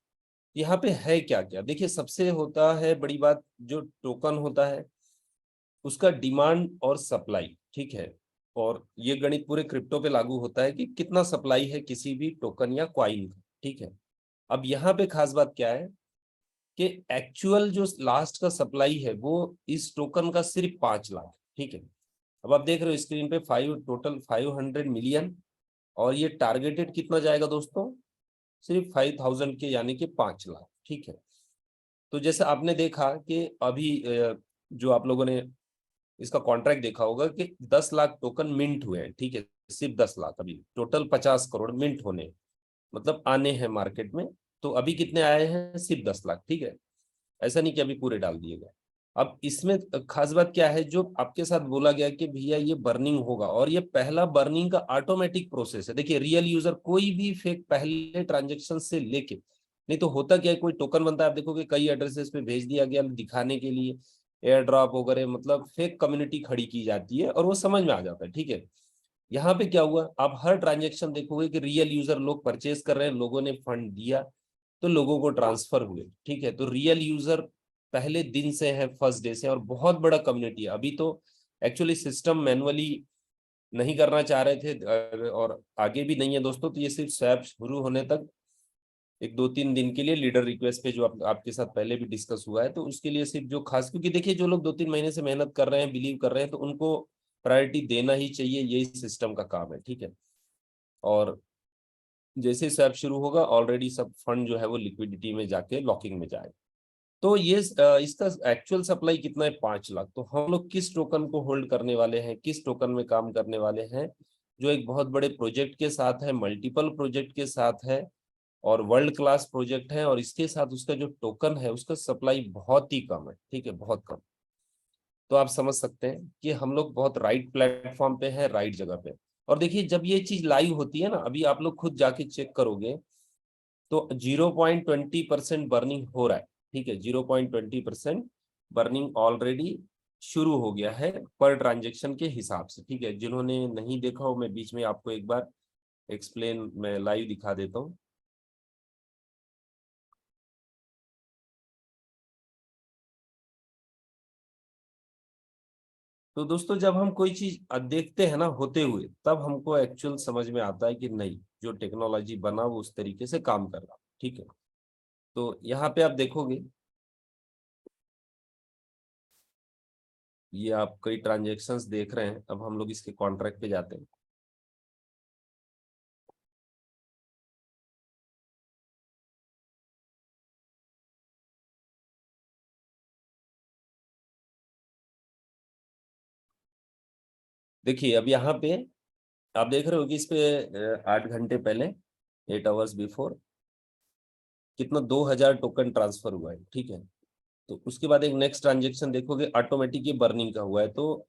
यहाँ पे है क्या क्या, देखिए सबसे होता है बड़ी बात, जो टोकन होता है उसका डिमांड और सप्लाई, ठीक है। और ये गणित पूरे क्रिप्टो पे लागू होता है कि कितना सप्लाई है किसी भी टोकन या क्वाइन का, ठीक है। अब यहाँ पे खास बात क्या है कि एक्चुअल जो लास्ट का सप्लाई है वो इस टोकन का सिर्फ 5 लाख, ठीक है। अब आप देख रहे हो स्क्रीन पे 500 मिलियन, और ये टारगेटेड कितना जाएगा दोस्तों, सिर्फ 5,000 के, यानी कि 5 लाख, ठीक है। तो जैसे आपने देखा कि अभी जो आप लोगों ने इसका कॉन्ट्रैक्ट देखा होगा कि 10 लाख टोकन मिंट हुए हैं, ठीक है, सिर्फ 10 लाख, अभी टोटल 50 करोड़ मिंट होने, मतलब आने हैं मार्केट में। तो अभी कितने आए हैं, सिर्फ 10 लाख, ठीक है। ऐसा नहीं कि अभी पूरे डाल दिए गए। अब इसमें खास बात क्या है, जो आपके साथ बोला गया कि भैया ये बर्निंग होगा, और ये पहला बर्निंग का ऑटोमेटिक प्रोसेस है। देखिए रियल यूजर कोई भी फेक पहले ट्रांजेक्शन से लेके, नहीं तो होता क्या है, कोई टोकन बनता है, आप देखोगे कई एड्रेसेस पे भेज दिया गया दिखाने के लिए, एयर ड्रॉप वगैरह, मतलब फेक कम्युनिटी खड़ी की जाती है और वो समझ में आ जाता है, ठीक है। यहाँ पे क्या हुआ, आप हर ट्रांजेक्शन देखोगे कि रियल यूजर लोग परचेज कर रहे हैं, लोगों ने फंड दिया तो लोगों को ट्रांसफर हुए, ठीक है। तो रियल यूजर पहले दिन से है, फर्स्ट डे से, और बहुत बड़ा कम्युनिटी है। अभी तो एक्चुअली सिस्टम मैनुअली नहीं करना चाह रहे थे, और आगे भी नहीं है दोस्तों। तो ये सिर्फ स्वैप शुरू होने तक एक 2-3 दिन के लिए लीडर रिक्वेस्ट पे, जो आपके साथ पहले भी डिस्कस हुआ है, तो उसके लिए सिर्फ जो खास, क्योंकि देखिए जो लोग 2-3 महीने से मेहनत कर रहे हैं, बिलीव कर रहे हैं, तो उनको प्रायोरिटी देना ही चाहिए, यही सिस्टम का काम है, ठीक है। और जैसे स्वैप शुरू होगा ऑलरेडी सब फंड जो है वो लिक्विडिटी में जाके लॉकिंग में जाएगा। तो ये इसका एक्चुअल सप्लाई कितना है, 5 लाख। तो हम लोग किस टोकन को होल्ड करने वाले हैं, किस टोकन में काम करने वाले हैं, जो एक बहुत बड़े प्रोजेक्ट के साथ है, मल्टीपल प्रोजेक्ट के साथ है, और वर्ल्ड क्लास प्रोजेक्ट है, और इसके साथ उसका जो टोकन है उसका सप्लाई बहुत ही कम है, ठीक है, बहुत कम। तो आप समझ सकते हैं कि हम लोग बहुत राइट प्लेटफॉर्म पे है, राइट जगह पे। और देखिए जब ये चीज लाइव होती है ना, अभी आप लोग खुद जाके चेक करोगे तो 0.20% बर्निंग हो रहा है, ठीक है, 0.20% बर्निंग ऑलरेडी शुरू हो गया है पर ट्रांजेक्शन के हिसाब से, ठीक है। जिन्होंने नहीं देखा हो, मैं बीच में आपको एक बार एक्सप्लेन, मैं लाइव दिखा देता हूँ। तो दोस्तों जब हम कोई चीज देखते हैं ना होते हुए, तब हमको एक्चुअल समझ में आता है कि नहीं, जो टेक्नोलॉजी बना वो उस तरीके से काम कर रहा, ठीक है। तो यहाँ पे आप देखोगे, ये आप कई ट्रांजेक्शन्स देख रहे हैं। अब हम लोग इसके कॉन्ट्रैक्ट पे जाते हैं। देखिए अब यहाँ पे आप देख रहे हो कि इस पे 8 घंटे पहले 8 आवर्स बिफोर कितना 2000 टोकन ट्रांसफर हुआ है, ठीक है। तो उसके बाद एक नेक्स्ट ट्रांजेक्शन देखोगे ऑटोमेटिक ये बर्निंग का हुआ है। तो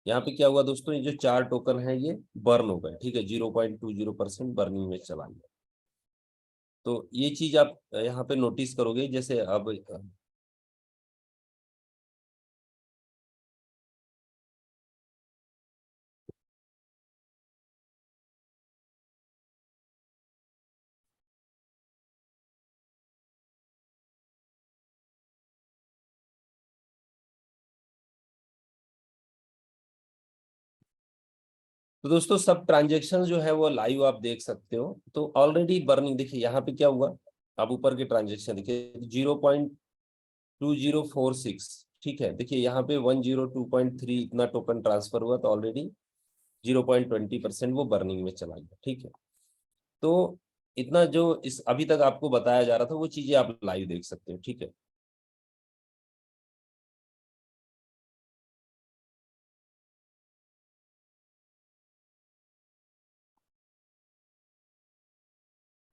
यहाँ पे क्या हुआ दोस्तों, ये जो 4 टोकन है ये बर्न हो गए, ठीक है, 0.20% बर्निंग में चला गया। तो ये चीज आप यहाँ पे नोटिस करोगे। जैसे अब तो दोस्तों सब ट्रांजेक्शन जो है वो लाइव आप देख सकते हो। तो ऑलरेडी बर्निंग देखिए यहाँ पे क्या हुआ, आप ऊपर के ट्रांजेक्शन देखिए 0.2046, ठीक है। देखिए यहाँ पे 102.3 इतना टोकन ट्रांसफर हुआ, तो ऑलरेडी 0.20% वो बर्निंग में चला गया, ठीक है। तो इतना जो इस अभी तक आपको बताया जा रहा था वो चीजें आप लाइव देख सकते हो, ठीक है।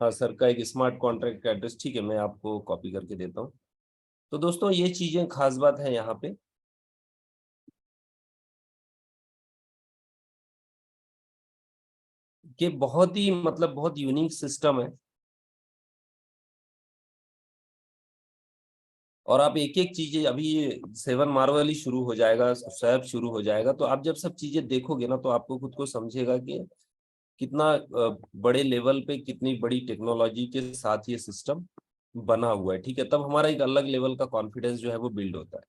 हाँ सर का एक स्मार्ट कॉन्ट्रैक्ट का एड्रेस, ठीक है, मैं आपको कॉपी करके देता हूँ। तो दोस्तों ये चीजें खास बात है यहाँ पे कि बहुत ही मतलब बहुत यूनिक सिस्टम है। और आप एक एक चीजें अभी ये 7 मार्वल ही शुरू हो जाएगा, स्वैप शुरू हो जाएगा, तो आप जब सब चीजें देखोगे ना तो आपको खुद को समझेगा कि कितना बड़े लेवल पे कितनी बड़ी टेक्नोलॉजी के साथ ये सिस्टम बना हुआ है, ठीक है। तब हमारा एक अलग लेवल का कॉन्फिडेंस जो है वो बिल्ड होता है।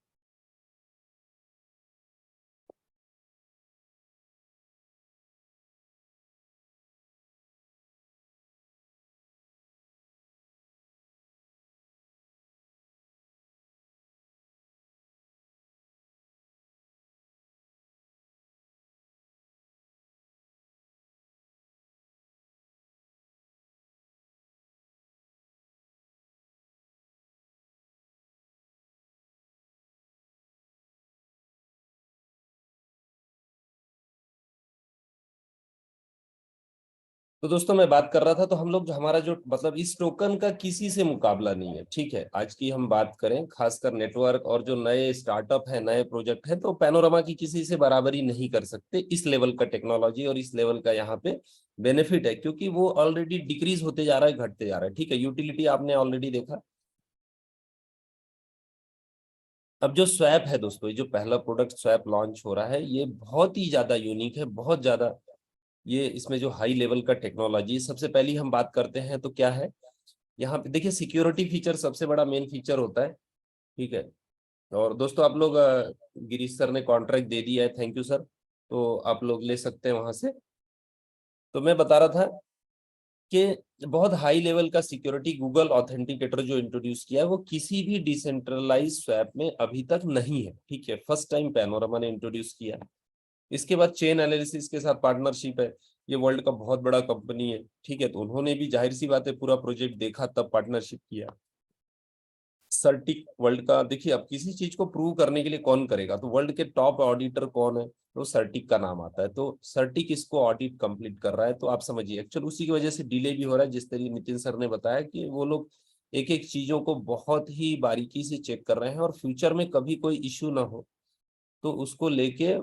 तो दोस्तों मैं बात कर रहा था, तो हम लोग जो हमारा जो मतलब इस टोकन का किसी से मुकाबला नहीं है, ठीक है। आज की हम बात करें खासकर नेटवर्क और जो नए स्टार्टअप है, नए प्रोजेक्ट है, तो पैनोरामा की किसी से बराबरी नहीं कर सकते इस लेवल का टेक्नोलॉजी और इस लेवल का यहाँ पे बेनिफिट है, क्योंकि वो ऑलरेडी डिक्रीज होते जा रहा है, घटते जा रहा है, ठीक है। यूटिलिटी आपने ऑलरेडी देखा। अब जो स्वैप है दोस्तों, ये जो पहला प्रोडक्ट स्वैप लॉन्च हो रहा है, ये बहुत ही ज्यादा यूनिक है, बहुत ज्यादा। ये इसमें जो हाई लेवल का टेक्नोलॉजी, सबसे पहली हम बात करते हैं तो क्या है यहाँ पे देखिए, सिक्योरिटी फीचर सबसे बड़ा मेन फीचर होता है, ठीक है। और दोस्तों आप लोग गिरीश सर ने कॉन्ट्रैक्ट दे दिया है, थैंक यू सर, तो आप लोग ले सकते हैं वहां से। तो मैं बता रहा था कि बहुत हाई लेवल का सिक्योरिटी गूगल ऑथेंटिकेटर जो इंट्रोड्यूस किया है वो किसी भी डिसेंट्रलाइज स्वैप में अभी तक नहीं है, ठीक है। फर्स्ट टाइम पैनोरामा ने इंट्रोड्यूस किया। इसके बाद चेन एनालिसिस के साथ पार्टनरशिप है। ये वर्ल्ड का बहुत बड़ा कंपनी है, ठीक है, तो उन्होंने भी जाहिर सी बात है पूरा प्रोजेक्ट देखा तब पार्टनरशिप किया। सर्टिक वर्ल्ड का देखिए, अब किसी चीज को प्रूव करने के लिए कौन करेगा, तो वर्ल्ड के टॉप ऑडिटर कौन है, तो सर्टिक का नाम आता है। तो सर्टिक इसको ऑडिट कंप्लीट कर रहा है, तो आप समझिए एक्चुअल उसी की वजह से डिले भी हो रहा है। जिस तरीके नितिन सर ने बताया कि वो लोग एक एक चीजों को बहुत ही बारीकी से चेक कर रहे हैं और फ्यूचर में कभी कोई इश्यू ना हो तो उसको लेके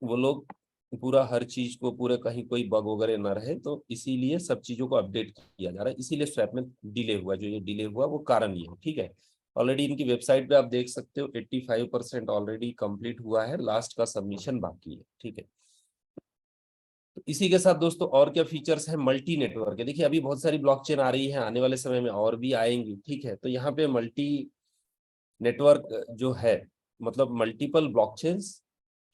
वो लोग पूरा हर चीज को पूरे कहीं कोई बग वगैरह ना रहे, तो इसीलिए सब चीजों को अपडेट किया जा रहा है। इसीलिए स्वैप में डिले हुआ, जो ये डिले हुआ वो कारण ये है, ठीक है। ऑलरेडी इनकी वेबसाइट पे आप देख सकते हो 85% ऑलरेडी कंप्लीट हुआ है, लास्ट का सबमिशन बाकी है, ठीक है। तो इसी के साथ दोस्तों और क्या फीचर्स है, मल्टी नेटवर्क है। देखिए अभी बहुत सारी ब्लॉकचेन आ रही है, आने वाले समय में और भी आएंगी, ठीक है। तो यहाँ पे मल्टी नेटवर्क जो है मतलब मल्टीपल ब्लॉकचेन्स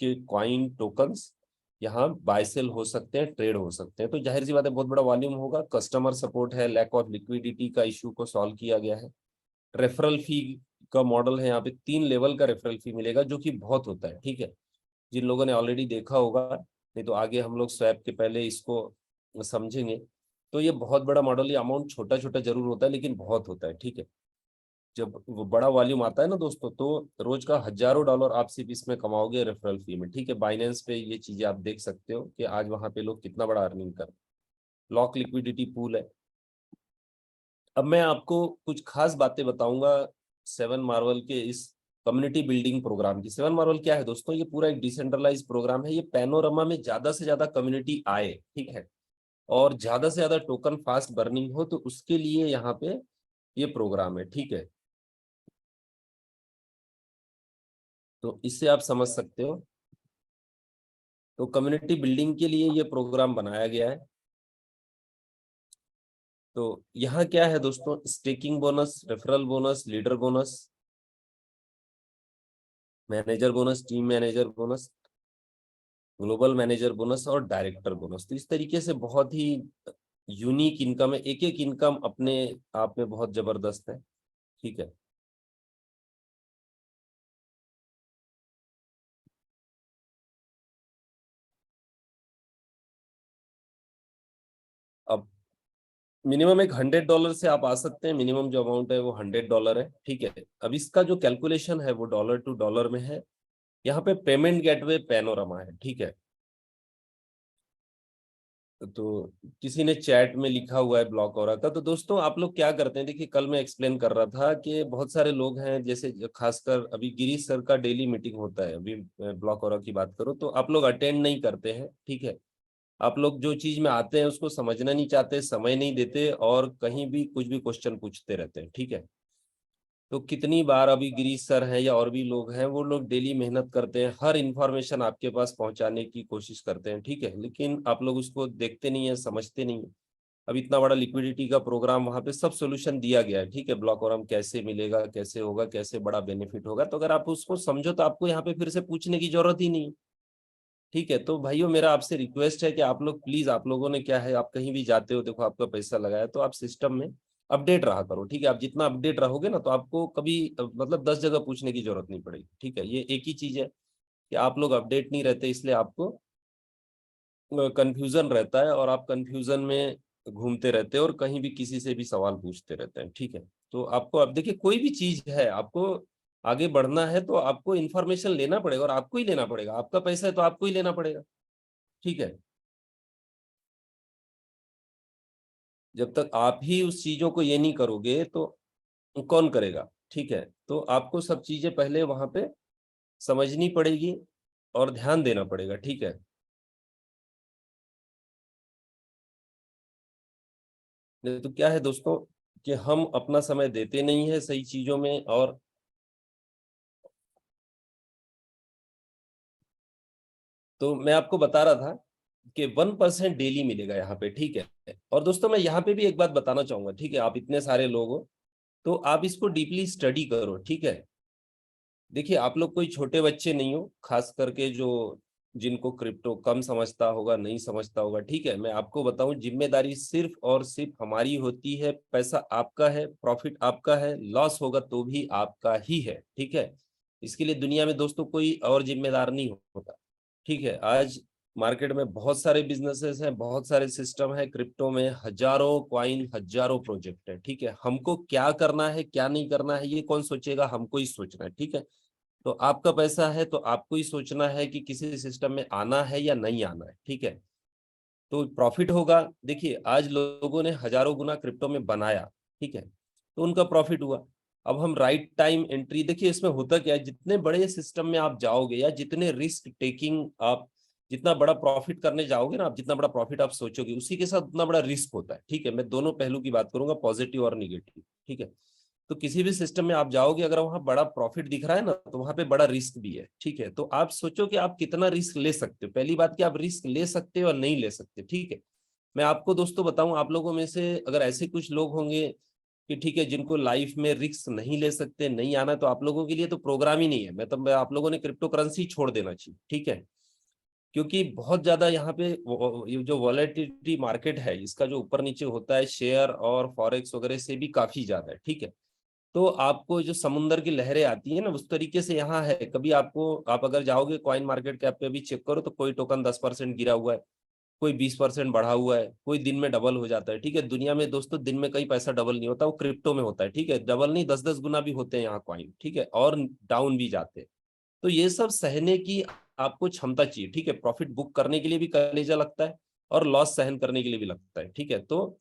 के कॉइन टोकन्स यहाँ बाय सेल हो सकते हैं, ट्रेड हो सकते हैं। तो जाहिर सी बात है बहुत बड़ा वॉल्यूम होगा। कस्टमर सपोर्ट है, लैक ऑफ लिक्विडिटी का इशू को सॉल्व किया गया है। रेफरल फी का मॉडल है, यहाँ पे 3 लेवल का रेफरल फी मिलेगा जो कि बहुत होता है, ठीक है। जिन लोगों ने ऑलरेडी देखा होगा, नहीं तो आगे हम लोग स्वैप के पहले इसको समझेंगे। तो ये बहुत बड़ा मॉडल, ये अमाउंट छोटा छोटा जरूर होता है लेकिन बहुत होता है, ठीक है। जब वो बड़ा वॉल्यूम आता है ना दोस्तों, तो रोज का हजारों डॉलर आप सिर्फ इसमें कमाओगे रेफरल फी में। ठीक है, बाइनेंस पे ये चीजें आप देख सकते हो कि आज वहां पे लोग कितना बड़ा अर्निंग कर, लॉक लिक्विडिटी पूल है। अब मैं आपको कुछ खास बातें बताऊंगा सेवन मार्वल के इस कम्युनिटी बिल्डिंग प्रोग्राम की। सेवन मार्वल क्या है दोस्तों, ये पूरा एक डिसेंट्रलाइज प्रोग्राम है। ये पैनोरमा में ज्यादा से ज्यादा कम्युनिटी आए, ठीक है, और ज्यादा से ज्यादा टोकन फास्ट बर्निंग हो, तो उसके लिए यहाँ पे ये प्रोग्राम है। ठीक है, तो इससे आप समझ सकते हो, तो कम्युनिटी बिल्डिंग के लिए ये प्रोग्राम बनाया गया है। तो यहाँ क्या है दोस्तों, staking bonus, referral bonus, leader bonus, manager bonus, team manager bonus, global manager bonus और डायरेक्टर बोनस। तो इस तरीके से बहुत ही यूनिक इनकम है, एक एक इनकम अपने आप में बहुत जबरदस्त है। ठीक है, अब मिनिमम एक $100 से आप आ सकते हैं। मिनिमम जो अमाउंट है वो $100 है। ठीक है, अब इसका जो कैलकुलेशन है वो डॉलर टू डॉलर में है। यहाँ पे पेमेंट गेटवे पैनोरमा है। ठीक है, तो किसी ने चैट में लिखा हुआ है ब्लॉक हो रहा था। तो दोस्तों आप लोग क्या करते हैं, देखिए कल मैं एक्सप्लेन कर रहा था कि बहुत सारे लोग हैं, जैसे खासकर अभी गिरीश सर का डेली मीटिंग होता है, अभी ब्लॉक हो की बात करो तो आप लोग अटेंड नहीं करते हैं। ठीक है, आप लोग जो चीज में आते हैं उसको समझना नहीं चाहते, समय नहीं देते, और कहीं भी कुछ भी क्वेश्चन पूछते रहते हैं। ठीक है, तो कितनी बार अभी गिरीश सर हैं या और भी लोग हैं, वो लोग डेली मेहनत करते हैं, हर इंफॉर्मेशन आपके पास पहुंचाने की कोशिश करते हैं। ठीक है, लेकिन आप लोग उसको देखते नहीं है, समझते नहीं है। अब इतना बड़ा लिक्विडिटी का प्रोग्राम, वहां पे सब सोल्यूशन दिया गया है। ठीक है, ब्लॉक और कैसे मिलेगा, कैसे होगा, कैसे बड़ा बेनिफिट होगा, तो अगर आप उसको समझो तो आपको यहाँ पे फिर से पूछने की जरूरत ही नहीं। ठीक है, तो भाइयों मेरा आपसे रिक्वेस्ट है कि आप लोग प्लीज, आप लोगों ने क्या है, आप कहीं भी जाते हो, देखो आपका पैसा लगाया तो आप सिस्टम में अपडेट रहा करो। ठीक है, आप जितना अपडेट रहोगे ना, तो आपको कभी मतलब 10 जगह पूछने की जरूरत नहीं पड़ेगी। ठीक है, ये एक ही चीज है कि आप लोग अपडेट नहीं रहते, इसलिए आपको कंफ्यूजन रहता है, और आप कंफ्यूजन में घूमते रहते हो और कहीं भी किसी से भी सवाल पूछते रहते हैं। ठीक है, तो आपको अब देखिए कोई भी चीज है, आपको आगे बढ़ना है तो आपको इन्फॉर्मेशन लेना पड़ेगा, और आपको ही लेना पड़ेगा। आपका पैसा है तो आपको ही लेना पड़ेगा। ठीक है, जब तक आप ही उस चीजों को ये नहीं करोगे तो कौन करेगा। ठीक है, तो आपको सब चीजें पहले वहां पे समझनी पड़ेगी और ध्यान देना पड़ेगा। ठीक है, नहीं तो क्या है दोस्तों कि हम अपना समय देते नहीं है सही चीजों में, और तो मैं आपको बता रहा था कि 1% डेली मिलेगा यहाँ पे। ठीक है, और दोस्तों मैं यहाँ पे भी एक बात बताना चाहूंगा। ठीक है, आप इतने सारे लोग हो तो आप इसको डीपली स्टडी करो। ठीक है, देखिए आप लोग कोई छोटे बच्चे नहीं हो, खास करके जो जिनको क्रिप्टो कम समझता होगा, नहीं समझता होगा। ठीक है, मैं आपको बताऊं, जिम्मेदारी सिर्फ और सिर्फ हमारी होती है। पैसा आपका है, प्रॉफिट आपका है, लॉस होगा तो भी आपका ही है। ठीक है, इसके लिए दुनिया में दोस्तों कोई और जिम्मेदार नहीं होता। ठीक है, आज मार्केट में बहुत सारे बिजनेसेस हैं, बहुत सारे सिस्टम है, क्रिप्टो में हजारों क्वाइन, हजारों प्रोजेक्ट है। ठीक है, हमको क्या करना है क्या नहीं करना है ये कौन सोचेगा, हमको ही सोचना है। ठीक है, तो आपका पैसा है तो आपको ही सोचना है कि किसी सिस्टम में आना है या नहीं आना है। ठीक है, तो प्रॉफिट होगा। देखिए आज लोगों ने हजारों गुना क्रिप्टो में बनाया, ठीक है, तो उनका प्रॉफिट हुआ। अब हम राइट टाइम एंट्री, देखिए इसमें होता क्या है, जितने बड़े सिस्टम में आप जाओगे या जितने रिस्क टेकिंग आप, जितना बड़ा प्रॉफिट करने जाओगे ना आप, जितना बड़ा प्रॉफिट आप सोचोगे उसी के साथ उतना बड़ा रिस्क होता है। ठीक है, मैं दोनों पहलू की बात करूंगा, पॉजिटिव और निगेटिव। ठीक है, तो किसी भी सिस्टम में आप जाओगे, अगर वहां बड़ा प्रॉफिट दिख रहा है ना, तो वहां पे बड़ा रिस्क भी है। ठीक है, तो आप सोचो कि आप कितना रिस्क ले सकते हो। पहली बात कि आप रिस्क ले सकते हो और नहीं ले सकते। ठीक है, मैं आपको दोस्तों बताऊं, आप लोगों में से अगर ऐसे कुछ लोग होंगे कि ठीक है जिनको लाइफ में रिस्क नहीं ले सकते, नहीं आना, तो आप लोगों के लिए तो प्रोग्राम ही नहीं है। मैं आप लोगों ने क्रिप्टो करेंसी छोड़ देना चाहिए। ठीक है, क्योंकि बहुत ज्यादा यहाँ पे ये जो वॉलेटिलिटी मार्केट है, इसका जो ऊपर नीचे होता है शेयर और फॉरेक्स वगैरह से भी काफी ज्यादा है। ठीक है, तो आपको जो समुंदर की लहरें आती है ना, उस तरीके से यहाँ है। कभी आपको, आप अगर जाओगे कॉइन मार्केट कैप पे भी चेक करो तो कोई टोकन 10% गिरा हुआ है, कोई 20% बढ़ा हुआ है, कोई दिन में डबल हो जाता है, ठीक है। दुनिया में दोस्तों दिन में कई पैसा डबल नहीं होता, वो क्रिप्टो में होता है, ठीक है। डबल नहीं, 10-10 गुना भी होते हैं यहाँ कॉइन, ठीक है, और डाउन भी जाते हैं। तो ये सब सहने की आपको क्षमता चाहिए, ठीक है। प्रॉफिट बुक करने के लिए भी कलेजा लगता है और लॉस सहन करने के लिए भी लगता है, ठीक है। तो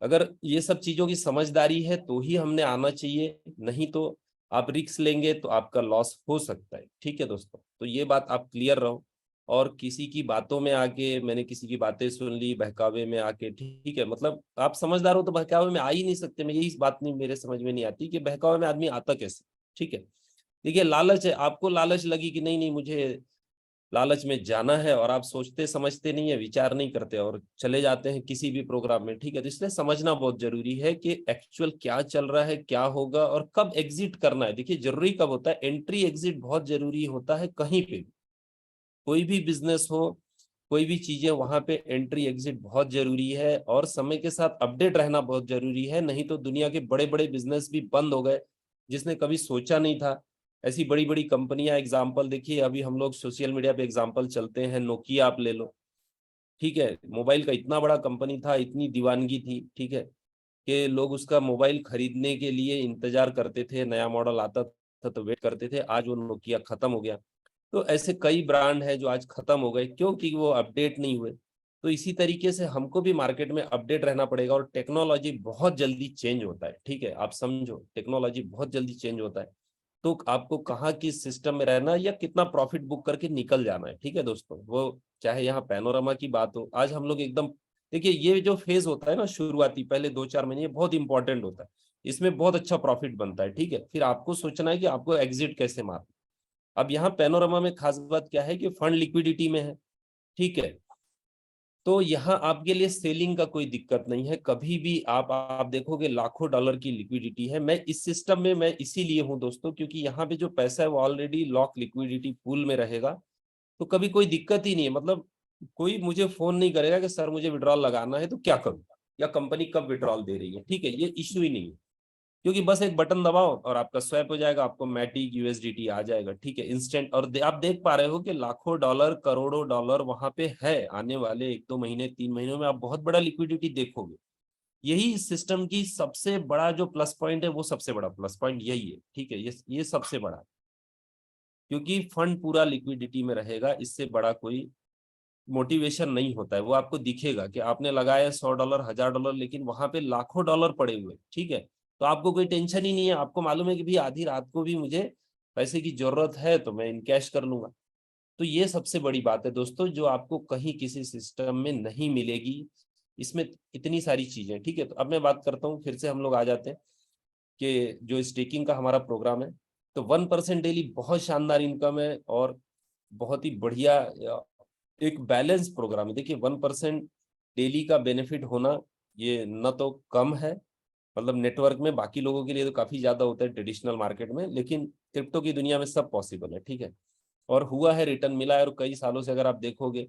अगर ये सब चीजों की समझदारी है तो ही हमने आना चाहिए, नहीं तो आप रिस्क लेंगे तो आपका लॉस हो सकता है, ठीक है दोस्तों। तो ये बात आप क्लियर रहो। और किसी की बातों में आके, मैंने किसी की बातें सुन ली बहकावे में आके, ठीक है, मतलब आप समझदार हो तो बहकावे में आ ही नहीं सकते। मैं यही बात नहीं, मेरे समझ में नहीं आती कि बहकावे में आदमी आता कैसे, ठीक है। देखिए लालच है, आपको लालच लगी कि नहीं नहीं मुझे लालच में जाना है, और आप सोचते समझते नहीं है, विचार नहीं करते और चले जाते हैं किसी भी प्रोग्राम में, ठीक है। तो इसलिए समझना बहुत जरूरी है कि एक्चुअल क्या चल रहा है, क्या होगा और कब एग्जिट करना है। देखिए जरूरी कब होता है, एंट्री एग्जिट बहुत जरूरी होता है कहीं पे भी, कोई भी बिजनेस हो, कोई भी चीजें, वहां पे एंट्री एग्जिट बहुत जरूरी है और समय के साथ अपडेट रहना बहुत जरूरी है। नहीं तो दुनिया के बड़े बड़े बिजनेस भी बंद हो गए, जिसने कभी सोचा नहीं था। ऐसी बड़ी बड़ी कंपनियां, एग्जाम्पल देखिए, अभी हम लोग सोशल मीडिया पे एग्जाम्पल चलते हैं, नोकिया आप ले लो, ठीक है। मोबाइल का इतना बड़ा कंपनी था, इतनी दीवानगी थी, ठीक है, कि लोग उसका मोबाइल खरीदने के लिए इंतजार करते थे, नया मॉडल आता था तो वेट करते थे। आज वो नोकिया खत्म हो गया। तो ऐसे कई ब्रांड है जो आज खत्म हो गए क्योंकि वो अपडेट नहीं हुए। तो इसी तरीके से हमको भी मार्केट में अपडेट रहना पड़ेगा। और टेक्नोलॉजी बहुत जल्दी चेंज होता है, ठीक है, आप समझो, टेक्नोलॉजी बहुत जल्दी चेंज होता है। तो आपको कहाँ किस सिस्टम में रहना है या कितना प्रॉफिट बुक करके निकल जाना है, ठीक है दोस्तों। वो चाहे यहाँ पैनोरामा की बात हो, आज हम लोग एकदम, देखिए ये जो फेज होता है ना शुरुआती पहले 2-4 महीने, ये बहुत इंपॉर्टेंट होता है। इसमें बहुत अच्छा प्रॉफिट बनता है, ठीक है। फिर आपको सोचना है कि आपको एग्जिट कैसे मारना। अब यहाँ पैनोरामा में खास बात क्या है कि फंड लिक्विडिटी में है, ठीक है। तो यहाँ आपके लिए सेलिंग का कोई दिक्कत नहीं है, कभी भी आप देखोगे लाखों डॉलर की लिक्विडिटी है। मैं इस सिस्टम में मैं इसीलिए हूँ दोस्तों, क्योंकि यहाँ पे जो पैसा है वो ऑलरेडी लॉक लिक्विडिटी पूल में रहेगा। तो कभी कोई दिक्कत ही नहीं है, मतलब कोई मुझे फोन नहीं करेगा कि सर मुझे विड्रॉल लगाना है तो क्या करूँ, या कंपनी कब विड्रॉल दे रही है, ठीक है, ये इश्यू ही नहीं है। क्योंकि बस एक बटन दबाओ और आपका स्वैप हो जाएगा, आपको मैटिक यूएसडीटी आ जाएगा, ठीक है, इंस्टेंट। और आप देख पा रहे हो कि लाखों डॉलर, करोड़ों डॉलर वहां पे है। आने वाले 1-2 महीने, 3 महीनों में आप बहुत बड़ा लिक्विडिटी देखोगे। यही इस सिस्टम की सबसे बड़ा जो प्लस पॉइंट है, वो सबसे बड़ा प्लस पॉइंट यही है, ठीक है, ये सबसे बड़ा है। क्योंकि फंड पूरा लिक्विडिटी में रहेगा, इससे बड़ा कोई मोटिवेशन नहीं होता है। वो आपको दिखेगा कि आपने लगाया 100 डॉलर, 1000 डॉलर, लेकिन वहां पे लाखों डॉलर पड़े हुए, ठीक है। तो आपको कोई टेंशन ही नहीं है, आपको मालूम है कि भी आधी रात को भी मुझे पैसे की जरूरत है तो मैं इनकैश कर लूंगा। तो ये सबसे बड़ी बात है दोस्तों, जो आपको कहीं किसी सिस्टम में नहीं मिलेगी। इसमें इतनी सारी चीजें, ठीक है। तो अब मैं बात करता हूँ, फिर से हम लोग आ जाते हैं कि जो स्टेकिंग का हमारा प्रोग्राम है, तो 1% डेली बहुत शानदार इनकम है और बहुत ही बढ़िया एक बैलेंस प्रोग्राम है। देखिए 1% डेली का बेनिफिट होना ये न तो कम है, मतलब नेटवर्क में बाकी लोगों के लिए तो काफी ज्यादा होता है ट्रेडिशनल मार्केट में, लेकिन क्रिप्टो की दुनिया में सब पॉसिबल है, ठीक है। और हुआ है, रिटर्न मिला है। और कई सालों से अगर आप देखोगे,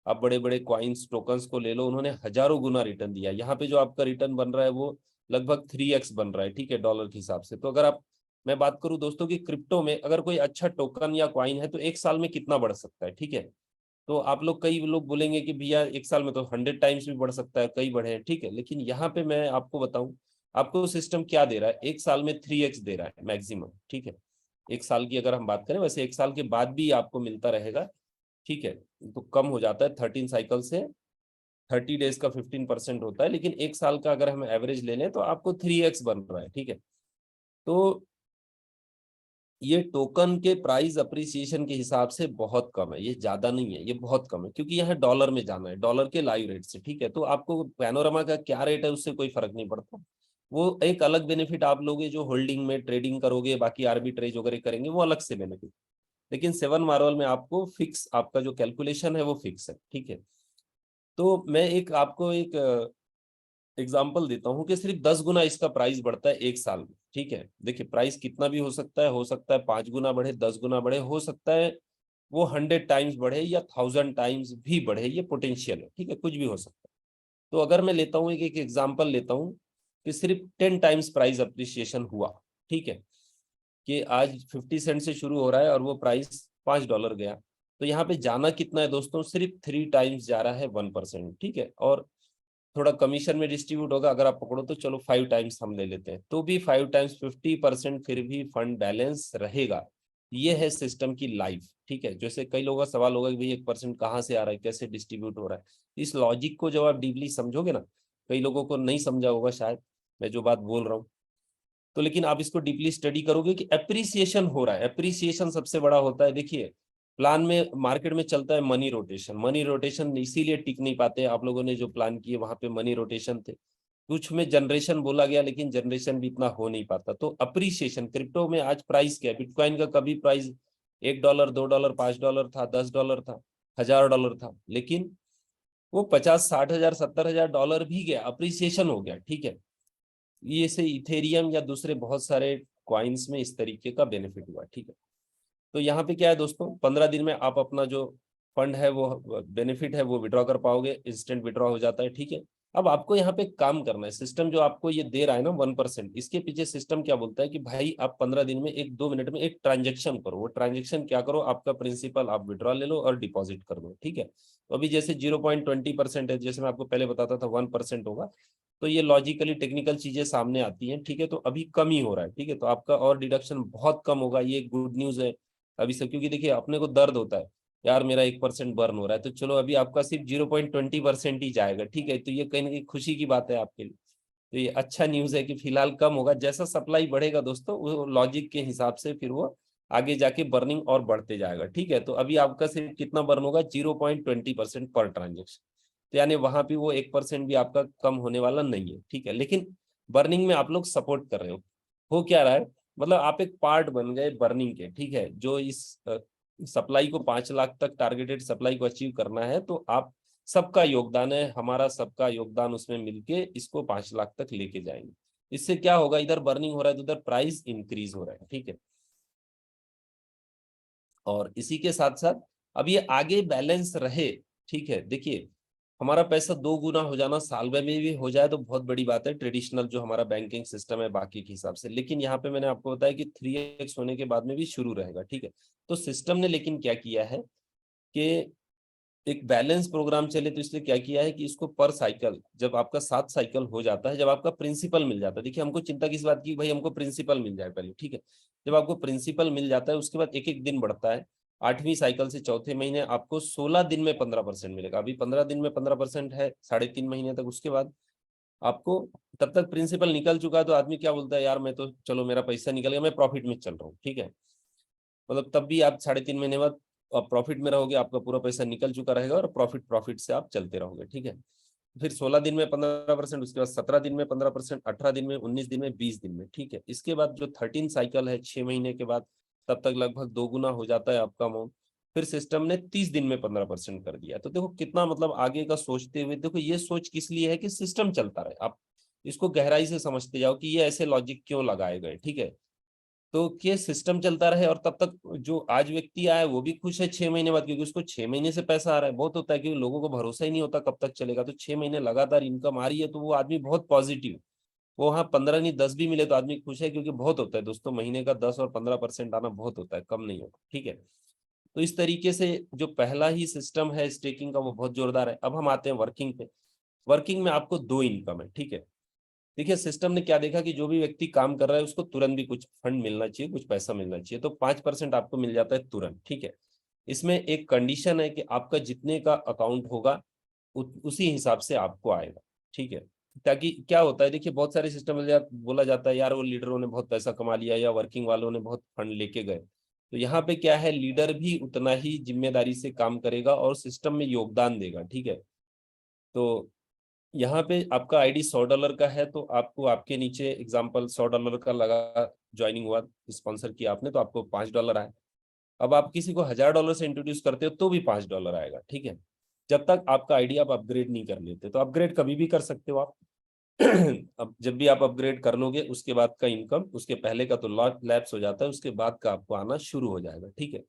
आप बड़े बड़े कॉइन्स टोकन्स को ले लो, उन्होंने हजारों गुना रिटर्न दिया। यहाँ पे जो आपका रिटर्न बन रहा है वो लगभग 3x बन रहा है, ठीक है, डॉलर के हिसाब से। तो अगर आप, मैं बात करूं दोस्तों कि क्रिप्टो में अगर कोई अच्छा टोकन या कॉइन है तो 1 साल में कितना बढ़ सकता है, ठीक है। तो आप लोग, कई लोग बोलेंगे कि भैया 1 साल में तो 100 टाइम्स भी बढ़ सकता है, कई बढ़े हैं, ठीक है। लेकिन यहाँ पे मैं आपको बताऊं, आपको सिस्टम क्या दे रहा है, 1 साल में 3x दे रहा है मैक्सिमम, ठीक है। 1 साल की अगर हम बात करें, वैसे 1 साल के बाद भी आपको मिलता रहेगा, ठीक है। तो कम हो जाता है 13 साइकिल से, 30 डेज का 15% होता है, लेकिन 1 साल का अगर हम एवरेज ले लें तो आपको 3x बन रहा है, ठीक है। तो ये टोकन के प्राइस अप्रिसिएशन के हिसाब से बहुत कम है, ये ज्यादा नहीं है, ये बहुत कम है, क्योंकि यहाँ डॉलर में जाना है, डॉलर के लाइव रेट से, ठीक है। तो आपको पैनोरामा का क्या रेट है उससे कोई फर्क नहीं पड़ता। वो एक अलग बेनिफिट आप लोगे जो होल्डिंग में ट्रेडिंग करोगे, बाकी आर्बिट्रेज वगैरह करेंगे, वो अलग से बेनिफिट। लेकिन 7 मार्वल में आपको फिक्स, आपका जो कैलकुलेशन है वो फिक्स है, ठीक है। तो मैं एक आपको एक एग्जाम्पल देता हूँ कि सिर्फ 10 गुना इसका प्राइस बढ़ता है 1 साल में, ठीक है। देखिए प्राइस कितना भी हो सकता है 5 गुना बढ़े, 10 गुना बढ़े, हो सकता है वो 100 टाइम्स बढ़े या 1000 टाइम्स भी बढ़े, ये पोटेंशियल है, ठीक है, कुछ भी हो सकता है। तो अगर मैं लेता हूँ एक एग्जाम्पल लेता हूँ कि सिर्फ 10 टाइम्स प्राइस अप्रिसिएशन हुआ, ठीक है, कि आज 50 सेंट से शुरू हो रहा है और वो प्राइस $5 गया, तो यहाँ पे जाना कितना है दोस्तों, सिर्फ 3 टाइम्स जा रहा है 1%, ठीक है। और थोड़ा कमीशन में डिस्ट्रीब्यूट होगा, अगर आप पकड़ो तो चलो 5 टाइम्स हम ले लेते हैं, तो भी 5 टाइम्स 50% फिर भी फंड बैलेंस रहेगा। ये है सिस्टम की लाइफ, ठीक है। जैसे कई लोगों का सवाल होगा कि भाई 1% कहाँ से आ रहा है, कैसे डिस्ट्रीब्यूट हो रहा है। इस लॉजिक को जब आप डीपली समझोगे ना, कई लोगों को नहीं समझा होगा शायद मैं जो बात बोल रहा हूँ, तो लेकिन आप इसको डीपली स्टडी करोगे कि एप्रिसिएशन हो रहा है। एप्रिसिएशन सबसे बड़ा होता है। देखिए प्लान में मार्केट में चलता है मनी रोटेशन, मनी रोटेशन इसीलिए टिक नहीं पाते। आप लोगों ने जो प्लान किए वहां पे मनी रोटेशन थे, कुछ में जनरेशन बोला गया लेकिन जनरेशन भी इतना हो नहीं पाता। तो अप्रिसिएशन क्रिप्टो में आज प्राइस क्या है, बिटकॉइन का कभी प्राइस $1, $2, $5 था, $10 था, $1000 था, लेकिन वो 50-60 हजार $70,000 भी गया, अप्रिसिएशन हो गया, ठीक है। ये से इथेरियम या दूसरे बहुत सारे क्वाइंस में इस तरीके का बेनिफिट हुआ, ठीक है। तो यहाँ पे क्या है दोस्तों, 15 दिन में आप अपना जो फंड है वो बेनिफिट है वो विड्रॉ कर पाओगे, इंस्टेंट विड्रॉ हो जाता है, ठीक है। अब आपको यहाँ पे काम करना है। सिस्टम जो आपको ये दे रहा है ना 1%, इसके पीछे सिस्टम क्या बोलता है कि भाई आप 15 दिन में 1-2 मिनट में एक ट्रांजेक्शन करो। वो ट्रांजेक्शन क्या करो, आपका प्रिंसिपल आप विड्रॉ ले लो और डिपॉजिट कर दो, ठीक है। तो अभी जैसे 0.20% है, जैसे मैं आपको पहले बताता था 1% होगा, तो ये लॉजिकली टेक्निकल चीजें सामने आती हैं, ठीक है। तो अभी कम ही हो रहा है, ठीक है। तो आपका और डिडक्शन बहुत कम होगा, ये गुड न्यूज है अभी से। क्योंकि देखिए अपने को दर्द होता है यार, मेरा 1% बर्न हो रहा है, तो चलो अभी आपका सिर्फ 0.20% ही जाएगा, ठीक है। तो ये कहीं ना कहीं खुशी की बात है आपके लिए। तो ये अच्छा न्यूज है कि फिलहाल कम होगा। जैसा सप्लाई बढ़ेगा दोस्तों, वो लॉजिक के हिसाब से फिर वो आगे जाके बर्निंग और बढ़ते जाएगा, ठीक है। तो अभी आपका सिर्फ कितना बर्न होगा, 0.20% पर ट्रांजेक्शन। तो यानी वहां पे वो 1% भी आपका कम होने वाला नहीं है, ठीक है। लेकिन बर्निंग में आप लोग सपोर्ट कर रहे हो क्या रहा है, मतलब आप एक पार्ट बन गए बर्निंग के, ठीक है। जो इस सप्लाई को 5 लाख तक टारगेटेड सप्लाई को अचीव करना है, तो आप सबका योगदान है, हमारा सबका योगदान उसमें मिलके इसको 5 लाख तक लेके जाएंगे। इससे क्या होगा, इधर बर्निंग हो रहा है तो उधर प्राइस इंक्रीज हो रहा है, ठीक है। और इसी के साथ साथ अब ये आगे बैलेंस रहे, ठीक है। देखिए हमारा पैसा 2 गुना हो जाना साल में भी हो जाए तो बहुत बड़ी बात है, ट्रेडिशनल जो हमारा बैंकिंग सिस्टम है बाकी के हिसाब से। लेकिन यहाँ पे मैंने आपको बताया कि 3x होने के बाद में भी शुरू रहेगा, ठीक है। तो सिस्टम ने लेकिन क्या किया है कि एक बैलेंस प्रोग्राम चले, तो इसलिए क्या किया है कि इसको पर साइकिल, जब आपका 7 साइकिल हो जाता है, जब आपका प्रिंसिपल मिल जाता है, देखिए हमको चिंता किस बात की, भाई हमको प्रिंसिपल मिल जाए पहले, ठीक है। जब आपको प्रिंसिपल मिल जाता है उसके बाद एक एक दिन बढ़ता है। 8वीं साइकिल से चौथे महीने आपको 16 दिन में 15% मिलेगा। अभी 15 दिन में 15% है 3.5 महीने तक। उसके बाद आपको, तब तक प्रिंसिपल निकल चुका है, तो आदमी क्या बोलता है, यार मैं तो चलो मेरा पैसा निकल गया, मैं प्रॉफिट में चल रहा हूँ, ठीक है। मतलब तब भी आप 3.5 महीने बाद प्रॉफिट में रहोगे, आपका पूरा पैसा निकल चुका रहेगा और प्रॉफिट प्रॉफिट से आप चलते रहोगे, ठीक है। फिर 16 दिन में 15%, उसके बाद 17 दिन में 15%, 18 दिन में, 19 दिन में, 20 दिन में, ठीक है। इसके बाद जो 13 साइकिल है 6 महीने के बाद, तब तक लगभग 2 गुना हो जाता है आपका अमाउंट। फिर सिस्टम ने 30 दिन में 15% कर दिया। तो देखो कितना मतलब आगे का सोचते हुए, देखो ये सोच किस लिए है कि सिस्टम चलता रहे। आप इसको गहराई से समझते जाओ कि ये ऐसे लॉजिक क्यों लगाए गए, ठीक है। तो कि सिस्टम चलता रहे और तब तक जो आज व्यक्ति आया वो भी खुश है 6 महीने बाद, क्योंकि उसको 6 महीने से पैसा आ रहा है। बहुत होता है क्योंकि लोगों को भरोसा ही नहीं होता कब तक चलेगा, तो 6 महीने लगातार इनकम आ रही है तो वो आदमी बहुत पॉजिटिव। वो हाँ 15 नहीं 10 भी मिले तो आदमी खुश है, क्योंकि बहुत होता है दोस्तों, महीने का 10 और 15% आना बहुत होता है, कम नहीं होता, ठीक है। तो इस तरीके से जो पहला ही सिस्टम है स्टेकिंग का वो बहुत जोरदार है। अब हम आते हैं वर्किंग पे। वर्किंग में आपको 2 इनकम है, ठीक है। देखिए सिस्टम ने क्या देखा कि जो भी व्यक्ति काम कर रहा है उसको तुरंत भी कुछ फंड मिलना चाहिए, कुछ पैसा मिलना चाहिए, तो 5% आपको मिल जाता है तुरंत, ठीक है। इसमें एक कंडीशन है कि आपका जितने का अकाउंट होगा उसी हिसाब से आपको आएगा, ठीक है। ताकि क्या होता है, देखिए बहुत सारे सिस्टम बोला जाता है यार वो लीडरों ने बहुत पैसा कमा लिया या वर्किंग वालों ने बहुत फंड लेके गए। तो यहाँ पे क्या है, लीडर भी उतना ही जिम्मेदारी से काम करेगा और सिस्टम में योगदान देगा, ठीक है। तो यहाँ पे आपका आईडी $100 का है, तो आपको आपके नीचे एग्जांपल $100 का लगा, ज्वाइनिंग हुआ, स्पॉन्सर किया आपने, तो आपको $5 आए। अब आप किसी को $1000 से इंट्रोड्यूस करते हो तो भी $5 आएगा, ठीक है। जब तक आपका आईडी आप अपग्रेड नहीं कर लेते, तो अपग्रेड कभी भी कर सकते हो आप। अब जब भी आप अपग्रेड कर लोगे उसके बाद का इनकम, उसके पहले का तो लैप्स हो जाता है, उसके बाद का आपको आना शुरू हो जाएगा, ठीक है।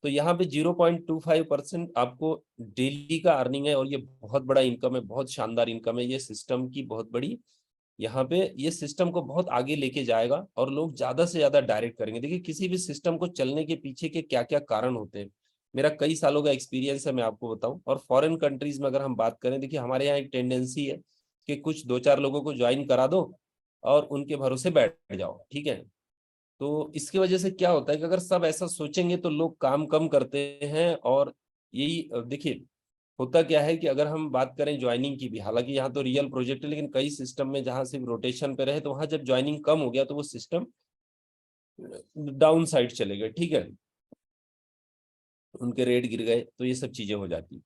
तो यहाँ पे 0.25% आपको डेली का अर्निंग है और ये बहुत बड़ा इनकम है, बहुत शानदार इनकम है। ये सिस्टम की बहुत बड़ी, यहाँ पे ये सिस्टम को बहुत आगे लेके जाएगा और लोग ज्यादा से ज्यादा डायरेक्ट करेंगे। देखिए किसी भी सिस्टम को चलने के पीछे के क्या क्या कारण होते हैं, मेरा कई सालों का एक्सपीरियंस है, मैं आपको बताऊं। और फॉरेन कंट्रीज में अगर हम बात करें, देखिए हमारे यहाँ एक टेंडेंसी है कि कुछ दो चार लोगों को ज्वाइन करा दो और उनके भरोसे बैठ जाओ, ठीक है। तो इसकी वजह से क्या होता है कि अगर सब ऐसा सोचेंगे तो लोग काम कम करते हैं। और यही देखिए होता क्या है कि अगर हम बात करें ज्वाइनिंग की भी, हालांकि यहाँ तो रियल प्रोजेक्ट है, लेकिन कई सिस्टम में जहाँ सिर्फ रोटेशन पे रहे तो वहां जब ज्वाइनिंग कम हो गया तो वो सिस्टम डाउन साइड चले गए, ठीक है, उनके रेट गिर गए, तो ये सब चीजें हो जाती।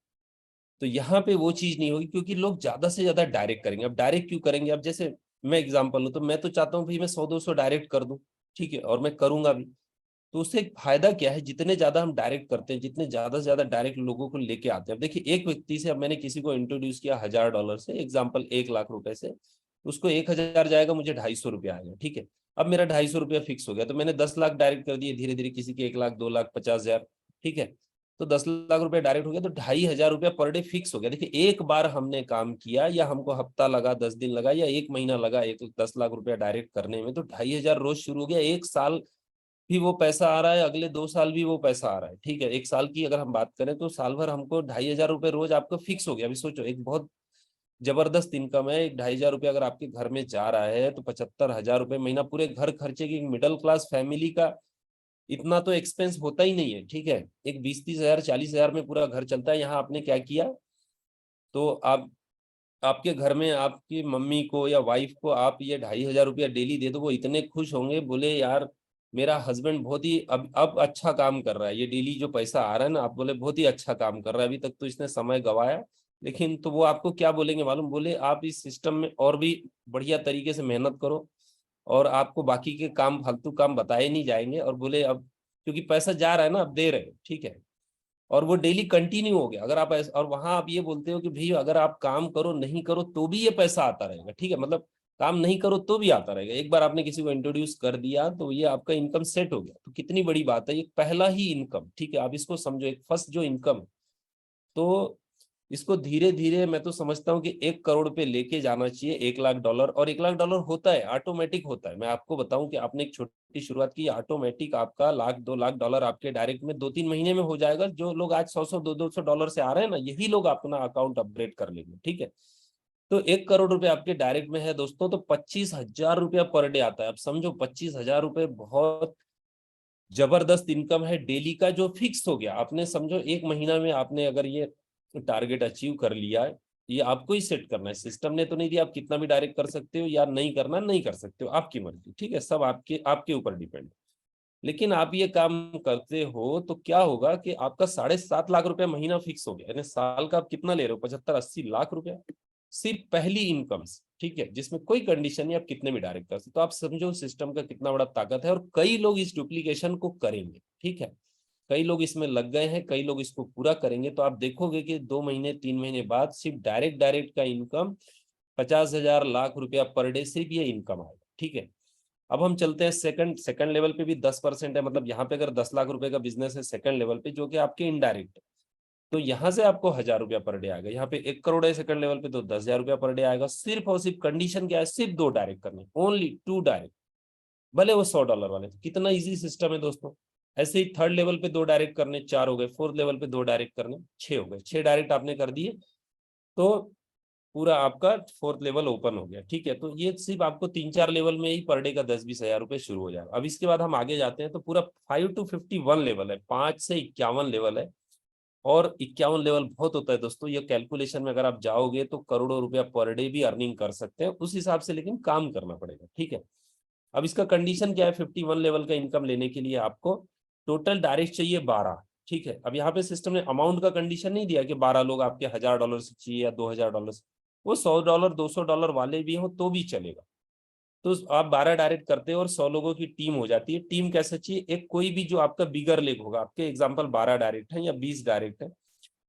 तो यहाँ पे वो चीज नहीं होगी, क्योंकि लोग ज्यादा से ज्यादा डायरेक्ट करेंगे। अब डायरेक्ट क्यों करेंगे? अब जैसे मैं एग्जांपल लूँ तो मैं तो चाहता हूँ भाई मैं 100-200 डायरेक्ट कर दूं, ठीक है, और मैं करूंगा भी। तो उससे एक फायदा क्या है, जितने ज्यादा हम डायरेक्ट करते हैं, जितने ज्यादा से ज्यादा डायरेक्ट लोगों को लेके आते हैं। अब देखिए एक व्यक्ति से, अब मैंने किसी को इंट्रोड्यूस किया $1000 से, एग्जाम्पल 1 लाख रुपए से, उसको 1000 जाएगा, मुझे 250 रुपया आएगा, ठीक है। अब मेरा 250 रुपया फिक्स हो गया, तो मैंने 10 लाख डायरेक्ट कर दिए धीरे धीरे, किसी के 1 लाख, 2 लाख, 50,000, ठीक है। तो 10 लाख रुपया डायरेक्ट हो गया, तो 2,500 रुपया पर डे फिक्स हो गया। देखिए एक बार हमने काम किया, या हमको हफ्ता लगा, 10 दिन लगा, या 1 महीना लगा, 10 लाख रुपया डायरेक्ट करने में, तो 2,500 रोज शुरू हो गया। 1 साल भी वो पैसा आ रहा है, अगले 2 साल भी वो पैसा आ रहा है, ठीक है। 1 साल की अगर हम बात करें तो साल भर हमको 2,500 रुपये रोज आपको फिक्स हो गया। अभी सोचो, एक बहुत जबरदस्त इनकम है। एक 2,500 रुपया अगर आपके घर में जा रहा है तो 75,000 रुपये महीना पूरे घर खर्चे की। मिडिल क्लास फैमिली का इतना तो एक्सपेंस होता ही नहीं है, ठीक है। एक 20-30 हजार, 40 हजार में पूरा घर चलता है। यहाँ आपने क्या किया, तो आप आपके घर में आपकी मम्मी को या वाइफ को आप ये 2,500 रुपया डेली दे दो, वो इतने खुश होंगे, बोले यार मेरा हस्बैंड बहुत ही अब अच्छा काम कर रहा है, ये डेली जो पैसा आ रहा है ना, आप बोले बहुत ही अच्छा काम कर रहा है, अभी तक तो इसने समय गवाया। लेकिन तो वो आपको क्या बोलेंगे मालूम? बोले आप इस सिस्टम में और भी बढ़िया तरीके से मेहनत करो, और आपको बाकी के काम, फालतू काम बताए नहीं जाएंगे। और बोले अब क्योंकि पैसा जा रहा है ना, अब दे रहे हो, ठीक है। और वो डेली कंटिन्यू हो गया। अगर आप और वहां आप ये बोलते हो कि भाई अगर आप काम करो, नहीं करो तो भी ये पैसा आता रहेगा, ठीक है, मतलब काम नहीं करो तो भी आता रहेगा। एक बार आपने किसी को इंट्रोड्यूस कर दिया तो ये आपका इनकम सेट हो गया, तो कितनी बड़ी बात है। ये पहला ही इनकम, ठीक है, आप इसको समझो, एक फर्स्ट जो इनकम है। तो इसको धीरे धीरे मैं तो समझता हूँ कि 1 करोड़ पे लेके जाना चाहिए, 1 लाख डॉलर। और 1 लाख डॉलर होता है, ऑटोमेटिक होता है। मैं आपको बताऊं कि आपने एक छोटी शुरुआत की, ऑटोमेटिक आपका 1-2 लाख डॉलर आपके डायरेक्ट में 2-3 महीने में हो जाएगा। जो लोग आज 100-100, 200 डॉलर से आ रहे हैं ना, यही लोग अपना अकाउंट अपग्रेड कर लेंगे, ठीक है। तो 1 करोड़ रुपए आपके डायरेक्ट में है दोस्तों, तो 25,000 रुपया पर डे आता है। अब समझो 25,000 रुपये बहुत जबरदस्त इनकम है डेली का, जो फिक्स हो गया। आपने समझो 1 महीना में आपने अगर ये टारगेट अचीव कर लिया है, ये आपको ही सेट करना है, सिस्टम ने तो नहीं दिया। आप कितना भी डायरेक्ट कर सकते हो या नहीं करना, नहीं कर सकते हो, आपकी मर्जी, ठीक है, सब आपके आपके ऊपर डिपेंड। लेकिन आप ये काम करते हो तो क्या होगा कि आपका 7.5 लाख रुपया महीना फिक्स हो गया, यानी साल का आप कितना ले रहे हो, 75-80 लाख रुपया सिर्फ पहली इनकम से, ठीक है, जिसमें कोई कंडीशन नहीं, आप कितने भी डायरेक्ट कर सकते। तो आप समझो सिस्टम का कितना बड़ा ताकत है। और कई लोग इस डुप्लीकेशन को करेंगे, ठीक है, कई लोग इसमें लग गए हैं, कई लोग इसको पूरा करेंगे। तो आप देखोगे कि 2 महीने 3 महीने बाद सिर्फ डायरेक्ट डायरेक्ट का इनकम 50,000 लाख रुपया पर डे, सिर्फ ये इनकम आएगा, ठीक है। अब हम चलते हैं सेकंड सेकंड लेवल पे भी 10% है, मतलब यहाँ पे अगर 10 लाख रुपए का बिजनेस है सेकंड लेवल पे, जो कि आपके इनडायरेक्ट है, तो यहाँ से आपको 1,000 रुपया पर डे आएगा। यहाँ पे 1 करोड़ है सेकंड लेवल पे, तो 10,000 रुपया पर डे आएगा। सिर्फ और सिर्फ कंडीशन क्या है, सिर्फ 2 डायरेक्ट करने, ओनली 2 डायरेक्ट, भले वो $100 वाले। तो कितना इजी सिस्टम है दोस्तों। ऐसे ही थर्ड लेवल पे 2 डायरेक्ट करने, 4 हो गए। फोर्थ लेवल पे 2 डायरेक्ट करने, 6 हो गए। 6 डायरेक्ट आपने कर दिए तो पूरा आपका फोर्थ लेवल ओपन हो गया, ठीक है। तो ये सिर्फ आपको 3-4 लेवल में ही पर डे का 10-20 हजार रुपये शुरू हो जाएगा। अब इसके बाद हम आगे जाते हैं तो पूरा 5 to 51 लेवल है, 5 से 51 लेवल है। और 51 लेवल बहुत होता है दोस्तों। ये कैलकुलेशन में अगर आप जाओगे तो करोड़ों रुपया पर डे भी अर्निंग कर सकते हैं उस हिसाब से, लेकिन काम करना पड़ेगा, ठीक है। अब इसका कंडीशन क्या है, 51 लेवल का इनकम लेने के लिए आपको टोटल डायरेक्ट चाहिए 12, ठीक है। अब यहाँ पे सिस्टम ने अमाउंट का कंडीशन नहीं दिया कि 12 लोग आपके $1,000 से चाहिए या $2,000 से। वो $100 $200 वाले भी हो तो भी चलेगा। तो आप 12 डायरेक्ट करते हो और 100 लोगों की टीम हो जाती है। टीम कैसे चाहिए, एक कोई भी जो आपका बिगर लेग होगा, आपके एग्जाम्पल 12 डायरेक्ट है या 20 डायरेक्ट है,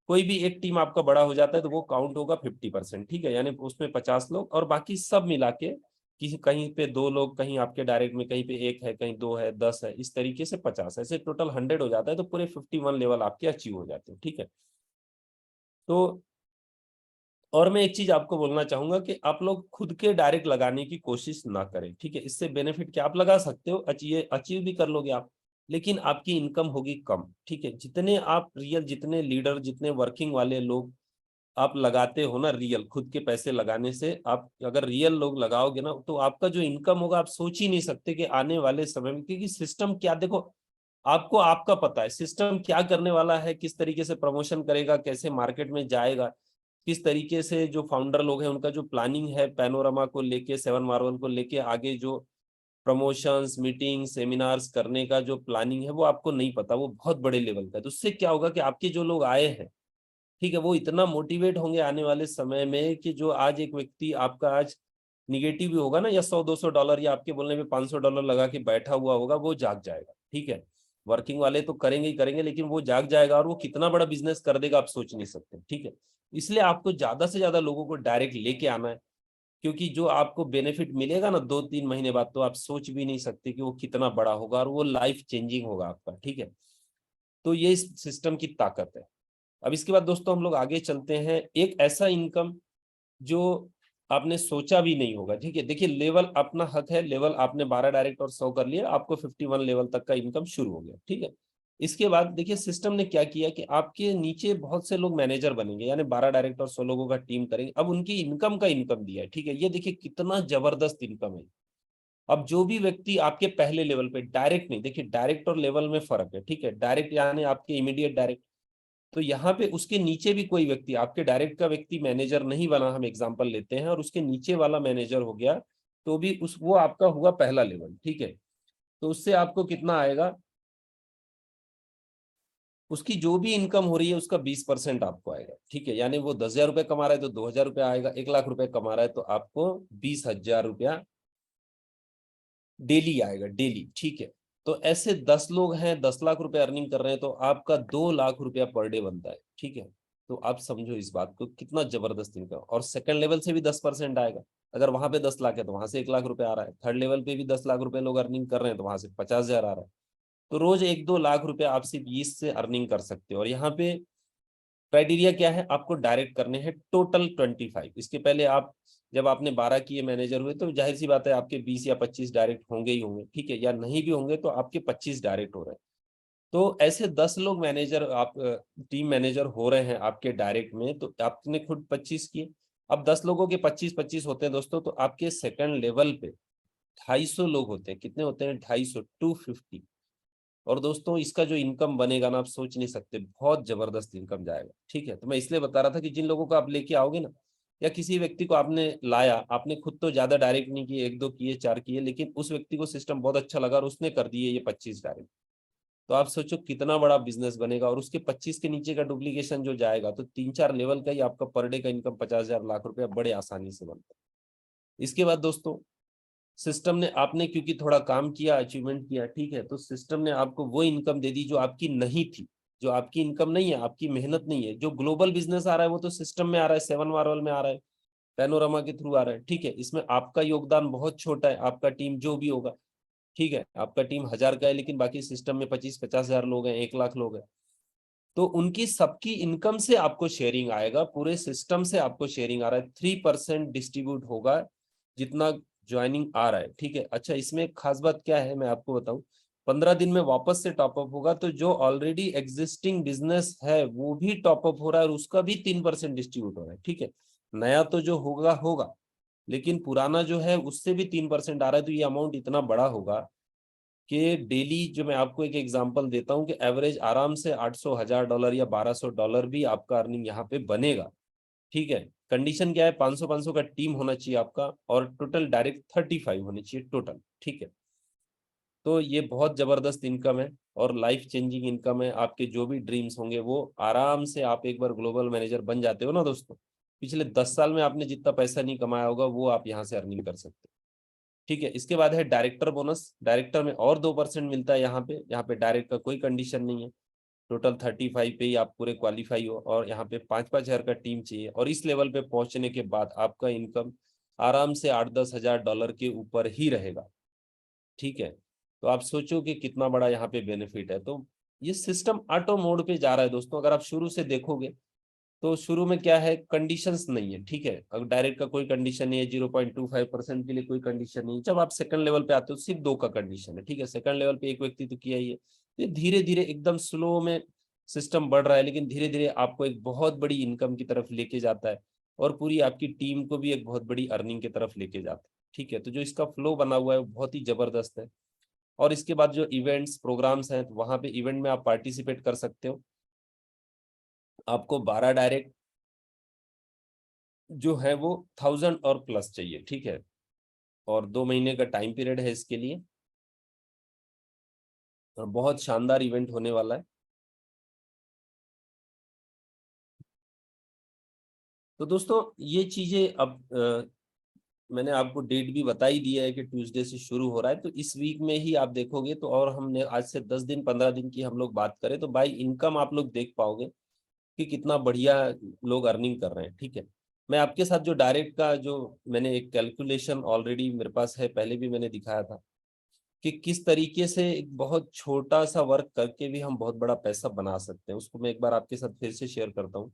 कोई भी एक टीम आपका बड़ा हो जाता है तो वो काउंट होगा 50%, ठीक है। यानी उसमें 50 लोग और बाकी सब मिला के, किसी कहीं पे 2 लोग, कहीं आपके डायरेक्ट में कहीं पे 1 है, कहीं 2 है, 10 है, इस तरीके से 50, ऐसे टोटल 100 हो जाता है। तो पूरे 51 लेवल आपके अचीव हो जाते हैं, ठीक है। तो और मैं एक चीज आपको बोलना चाहूंगा कि आप लोग खुद के डायरेक्ट लगाने की कोशिश ना करें, ठीक है। इससे बेनिफिट क्या, आप लगा सकते हो, अचीव भी कर लोगे आप, लेकिन आपकी इनकम होगी कम। ठीक है, जितने आप रियल, जितने लीडर, जितने वर्किंग वाले लोग आप लगाते हो ना, रियल खुद के पैसे लगाने से, आप अगर रियल लोग लगाओगे ना, तो आपका जो इनकम होगा आप सोच ही नहीं सकते कि आने वाले समय में, क्योंकि सिस्टम क्या, देखो आपको आपका पता है सिस्टम क्या करने वाला है, किस तरीके से प्रमोशन करेगा, कैसे मार्केट में जाएगा, किस तरीके से जो फाउंडर लोग हैं उनका जो प्लानिंग है पैनोरामा को लेके, सेवन मार्वल को लेके आगे जो प्रमोशंस, मीटिंग, सेमिनार्स करने का जो प्लानिंग है वो आपको नहीं पता, वो बहुत बड़े लेवल का है। तो उससे क्या होगा कि आपके जो लोग आए हैं, ठीक है, वो इतना मोटिवेट होंगे आने वाले समय में कि जो आज एक व्यक्ति आपका आज निगेटिव भी होगा ना, या 100-200 डॉलर या आपके बोलने में $500 लगा के बैठा हुआ होगा, वो जाग जाएगा। ठीक है, वर्किंग वाले तो करेंगे ही करेंगे, लेकिन वो जाग जाएगा और वो कितना बड़ा बिजनेस कर देगा आप सोच नहीं सकते। ठीक है, इसलिए आपको ज्यादा से ज्यादा लोगों को डायरेक्ट लेके आना है, क्योंकि जो आपको बेनिफिट मिलेगा ना 2-3 महीने बाद, तो आप सोच भी नहीं सकते कि वो कितना बड़ा होगा और वो लाइफ चेंजिंग होगा आपका। ठीक है, तो ये इस सिस्टम की ताकत है। अब इसके बाद दोस्तों हम लोग आगे चलते हैं, एक ऐसा इनकम जो आपने सोचा भी नहीं होगा। ठीक है, देखिए लेवल अपना हक है, लेवल आपने 12 डायरेक्ट और 100 कर लिया, आपको 51 लेवल तक का इनकम शुरू हो गया। ठीक है, इसके बाद देखिए सिस्टम ने क्या किया कि आपके नीचे बहुत से लोग मैनेजर बनेंगे, यानी 12 डायरेक्ट और 100 लोगों का टीम करेंगे। अब उनकी इनकम का इनकम दिया है। ठीक है, ये देखिए कितना जबरदस्त इनकम है। अब जो भी व्यक्ति आपके पहले लेवल पे, डायरेक्ट नहीं, देखिए डायरेक्ट और लेवल में फर्क है। ठीक है, डायरेक्ट यानी आपके इमीडिएट डायरेक्ट, तो यहाँ पे उसके नीचे भी कोई व्यक्ति, आपके डायरेक्ट का व्यक्ति मैनेजर नहीं बना, हम एग्जांपल लेते हैं, और उसके नीचे वाला मैनेजर हो गया, तो भी उस वो आपका हुआ पहला लेवल। ठीक है, तो उससे आपको कितना आएगा, उसकी जो भी इनकम हो रही है उसका 20% आपको आएगा। ठीक है, यानी वो 10,000 रुपये कमा रहा है तो 2,000 रुपया आएगा, 1,00,000 रुपए कमा रहा है तो आपको 20,000 रुपया डेली आएगा, डेली। ठीक है, तो ऐसे 10 लोग हैं, 10 लाख रुपए अर्निंग कर रहे हैं, तो आपका 2 लाख रुपया पर डे बनता है। ठीक है, तो आप समझो इस बात को, कितना जबरदस्त इनकम। और सेकंड लेवल से भी 10% आएगा, अगर वहां पे 10 लाख है तो वहां से 1 लाख रुपए आ रहा है। थर्ड लेवल पे भी 10 लाख रुपए लोग अर्निंग कर रहे हैं तो वहां से 50,000 आ रहा है। तो रोज 1-2 लाख रुपए आप सिर्फ इससे अर्निंग कर सकते हो। और यहाँ पे क्राइटेरिया क्या है, आपको डायरेक्ट करने हैं टोटल 25। इसके पहले आप जब आपने 12 किए मैनेजर हुए, तो जाहिर सी बात है आपके 20 या 25 डायरेक्ट होंगे ही होंगे। ठीक है, या नहीं भी होंगे तो आपके 25 डायरेक्ट हो रहे हैं। तो ऐसे 10 लोग मैनेजर, आप टीम मैनेजर हो रहे हैं आपके डायरेक्ट में, तो आपने खुद 25 किए। अब 10 लोगों के 25-25 होते हैं दोस्तों, तो आपके सेकंड लेवल पे 250 लोग होते हैं। कितने होते हैं? 250। और दोस्तों इसका जो इनकम बनेगा ना, आप सोच नहीं सकते, बहुत जबरदस्त इनकम जाएगा। ठीक है, तो मैं इसलिए बता रहा था कि जिन लोगों को आप लेके आओगे ना, या किसी व्यक्ति को आपने लाया, आपने खुद तो ज्यादा डायरेक्ट नहीं किए, 1-2 किए, 4 किए, लेकिन उस व्यक्ति को सिस्टम बहुत अच्छा लगा और उसने कर दिए ये 25 डायरेक्ट, तो आप सोचो कितना बड़ा बिजनेस बनेगा। और उसके 25 के नीचे का डुप्लीकेशन जो जाएगा, तो 3-4 लेवल का ही आपका पर डे का इनकम 50,000 लाख रुपया बड़े आसानी से बनता है। इसके बाद दोस्तों सिस्टम ने, आपने क्योंकि थोड़ा काम किया, अचीवमेंट किया, ठीक है, तो सिस्टम ने आपको वो इनकम दे दी जो आपकी नहीं थी। जो आपकी इनकम नहीं है, आपकी मेहनत नहीं है, जो ग्लोबल बिजनेस आ रहा है वो तो सिस्टम में आ रहा है, सेवन मार्वल में आ रहा है, पैनोरामा के थ्रू आ रहा है। ठीक है, इसमें आपका योगदान बहुत छोटा है, आपका टीम जो भी होगा, ठीक है, आपका टीम 1,000 का है, लेकिन बाकी सिस्टम में 25-50 हजार लोग हैं, 1 लाख लोग हैं, तो उनकी सबकी इनकम से आपको शेयरिंग आएगा, पूरे सिस्टम से आपको शेयरिंग आ रहा है। 3% डिस्ट्रीब्यूट होगा जितना ज्वाइनिंग आ रहा है। ठीक है, अच्छा इसमें एक खास बात क्या है मैं आपको बताऊं, 15 दिन में वापस से टॉपअप होगा, तो जो ऑलरेडी एग्जिस्टिंग बिजनेस है वो भी टॉपअप हो रहा है और उसका भी 3% डिस्ट्रीब्यूट हो रहा है। ठीक है, नया तो जो होगा होगा, लेकिन पुराना जो है उससे भी 3% आ रहा है, तो ये अमाउंट इतना बड़ा होगा कि डेली, जो मैं आपको एक एग्जांपल देता हूं, कि एवरेज आराम से 800, $1,000 या $1,200 भी आपका अर्निंग यहाँ पे बनेगा। ठीक है, कंडीशन क्या है, 500-500 का टीम होना चाहिए आपका, और टोटल डायरेक्ट 35 होने चाहिए टोटल। ठीक है, तो ये बहुत जबरदस्त इनकम है और लाइफ चेंजिंग इनकम है। आपके जो भी ड्रीम्स होंगे वो आराम से, आप एक बार ग्लोबल मैनेजर बन जाते हो ना दोस्तों, पिछले 10 साल में आपने जितना पैसा नहीं कमाया होगा वो आप यहाँ से अर्निंग कर सकते हो। ठीक है, इसके बाद है डायरेक्टर बोनस। डायरेक्टर में और 2% मिलता है। यहाँ पे डायरेक्ट का कोई कंडीशन नहीं है, टोटल 35 पे ही आप पूरे क्वालिफाई हो, और यहाँ पे 5-5 हजार का टीम चाहिए, और इस लेवल पे पहुंचने के बाद आपका इनकम आराम से 8-10 हजार डॉलर के ऊपर ही रहेगा। ठीक है, तो आप सोचो कि कितना बड़ा यहाँ पे बेनिफिट है। तो ये सिस्टम ऑटो मोड पे जा रहा है दोस्तों। अगर आप शुरू से देखोगे तो शुरू में क्या है, कंडीशंस नहीं है, ठीक है, अगर डायरेक्ट का कोई कंडीशन नहीं है, 0.25% के लिए कोई कंडीशन नहीं है। जब आप सेकंड लेवल पे आते हो सिर्फ 2 का कंडीशन है, ठीक है। सेकंड लेवल पे एक व्यक्ति तो किया ही है, तो धीरे धीरे एकदम स्लो में सिस्टम बढ़ रहा है, लेकिन धीरे धीरे आपको एक बहुत बड़ी इनकम की तरफ लेके जाता है और पूरी आपकी टीम को भी एक बहुत बड़ी अर्निंग की तरफ लेके जाता है, ठीक है। तो जो इसका फ्लो बना हुआ है वो बहुत ही जबरदस्त है। और इसके बाद जो इवेंट्स प्रोग्राम्स हैं, तो वहां पे इवेंट में आप पार्टिसिपेट कर सकते हो। आपको 12 डायरेक्ट जो है वो 1000 और प्लस चाहिए, ठीक है। और 2 महीने का टाइम पीरियड है इसके लिए, और बहुत शानदार इवेंट होने वाला है। तो दोस्तों ये चीजें अब मैंने आपको डेट भी बता ही दिया है कि ट्यूसडे से शुरू हो रहा है, तो इस वीक में ही आप देखोगे तो, और हमने आज से 10 दिन 15 दिन की हम लोग बात करें तो बाई इनकम आप लोग देख पाओगे कि कितना बढ़िया लोग अर्निंग कर रहे हैं, ठीक है। मैं आपके साथ जो डायरेक्ट का जो मैंने एक कैलकुलेशन ऑलरेडी मेरे पास है, पहले भी मैंने दिखाया था कि किस तरीके से एक बहुत छोटा सा वर्क करके भी हम बहुत बड़ा पैसा बना सकते हैं, उसको मैं एक बार आपके साथ फिर से शेयर करता हूँ।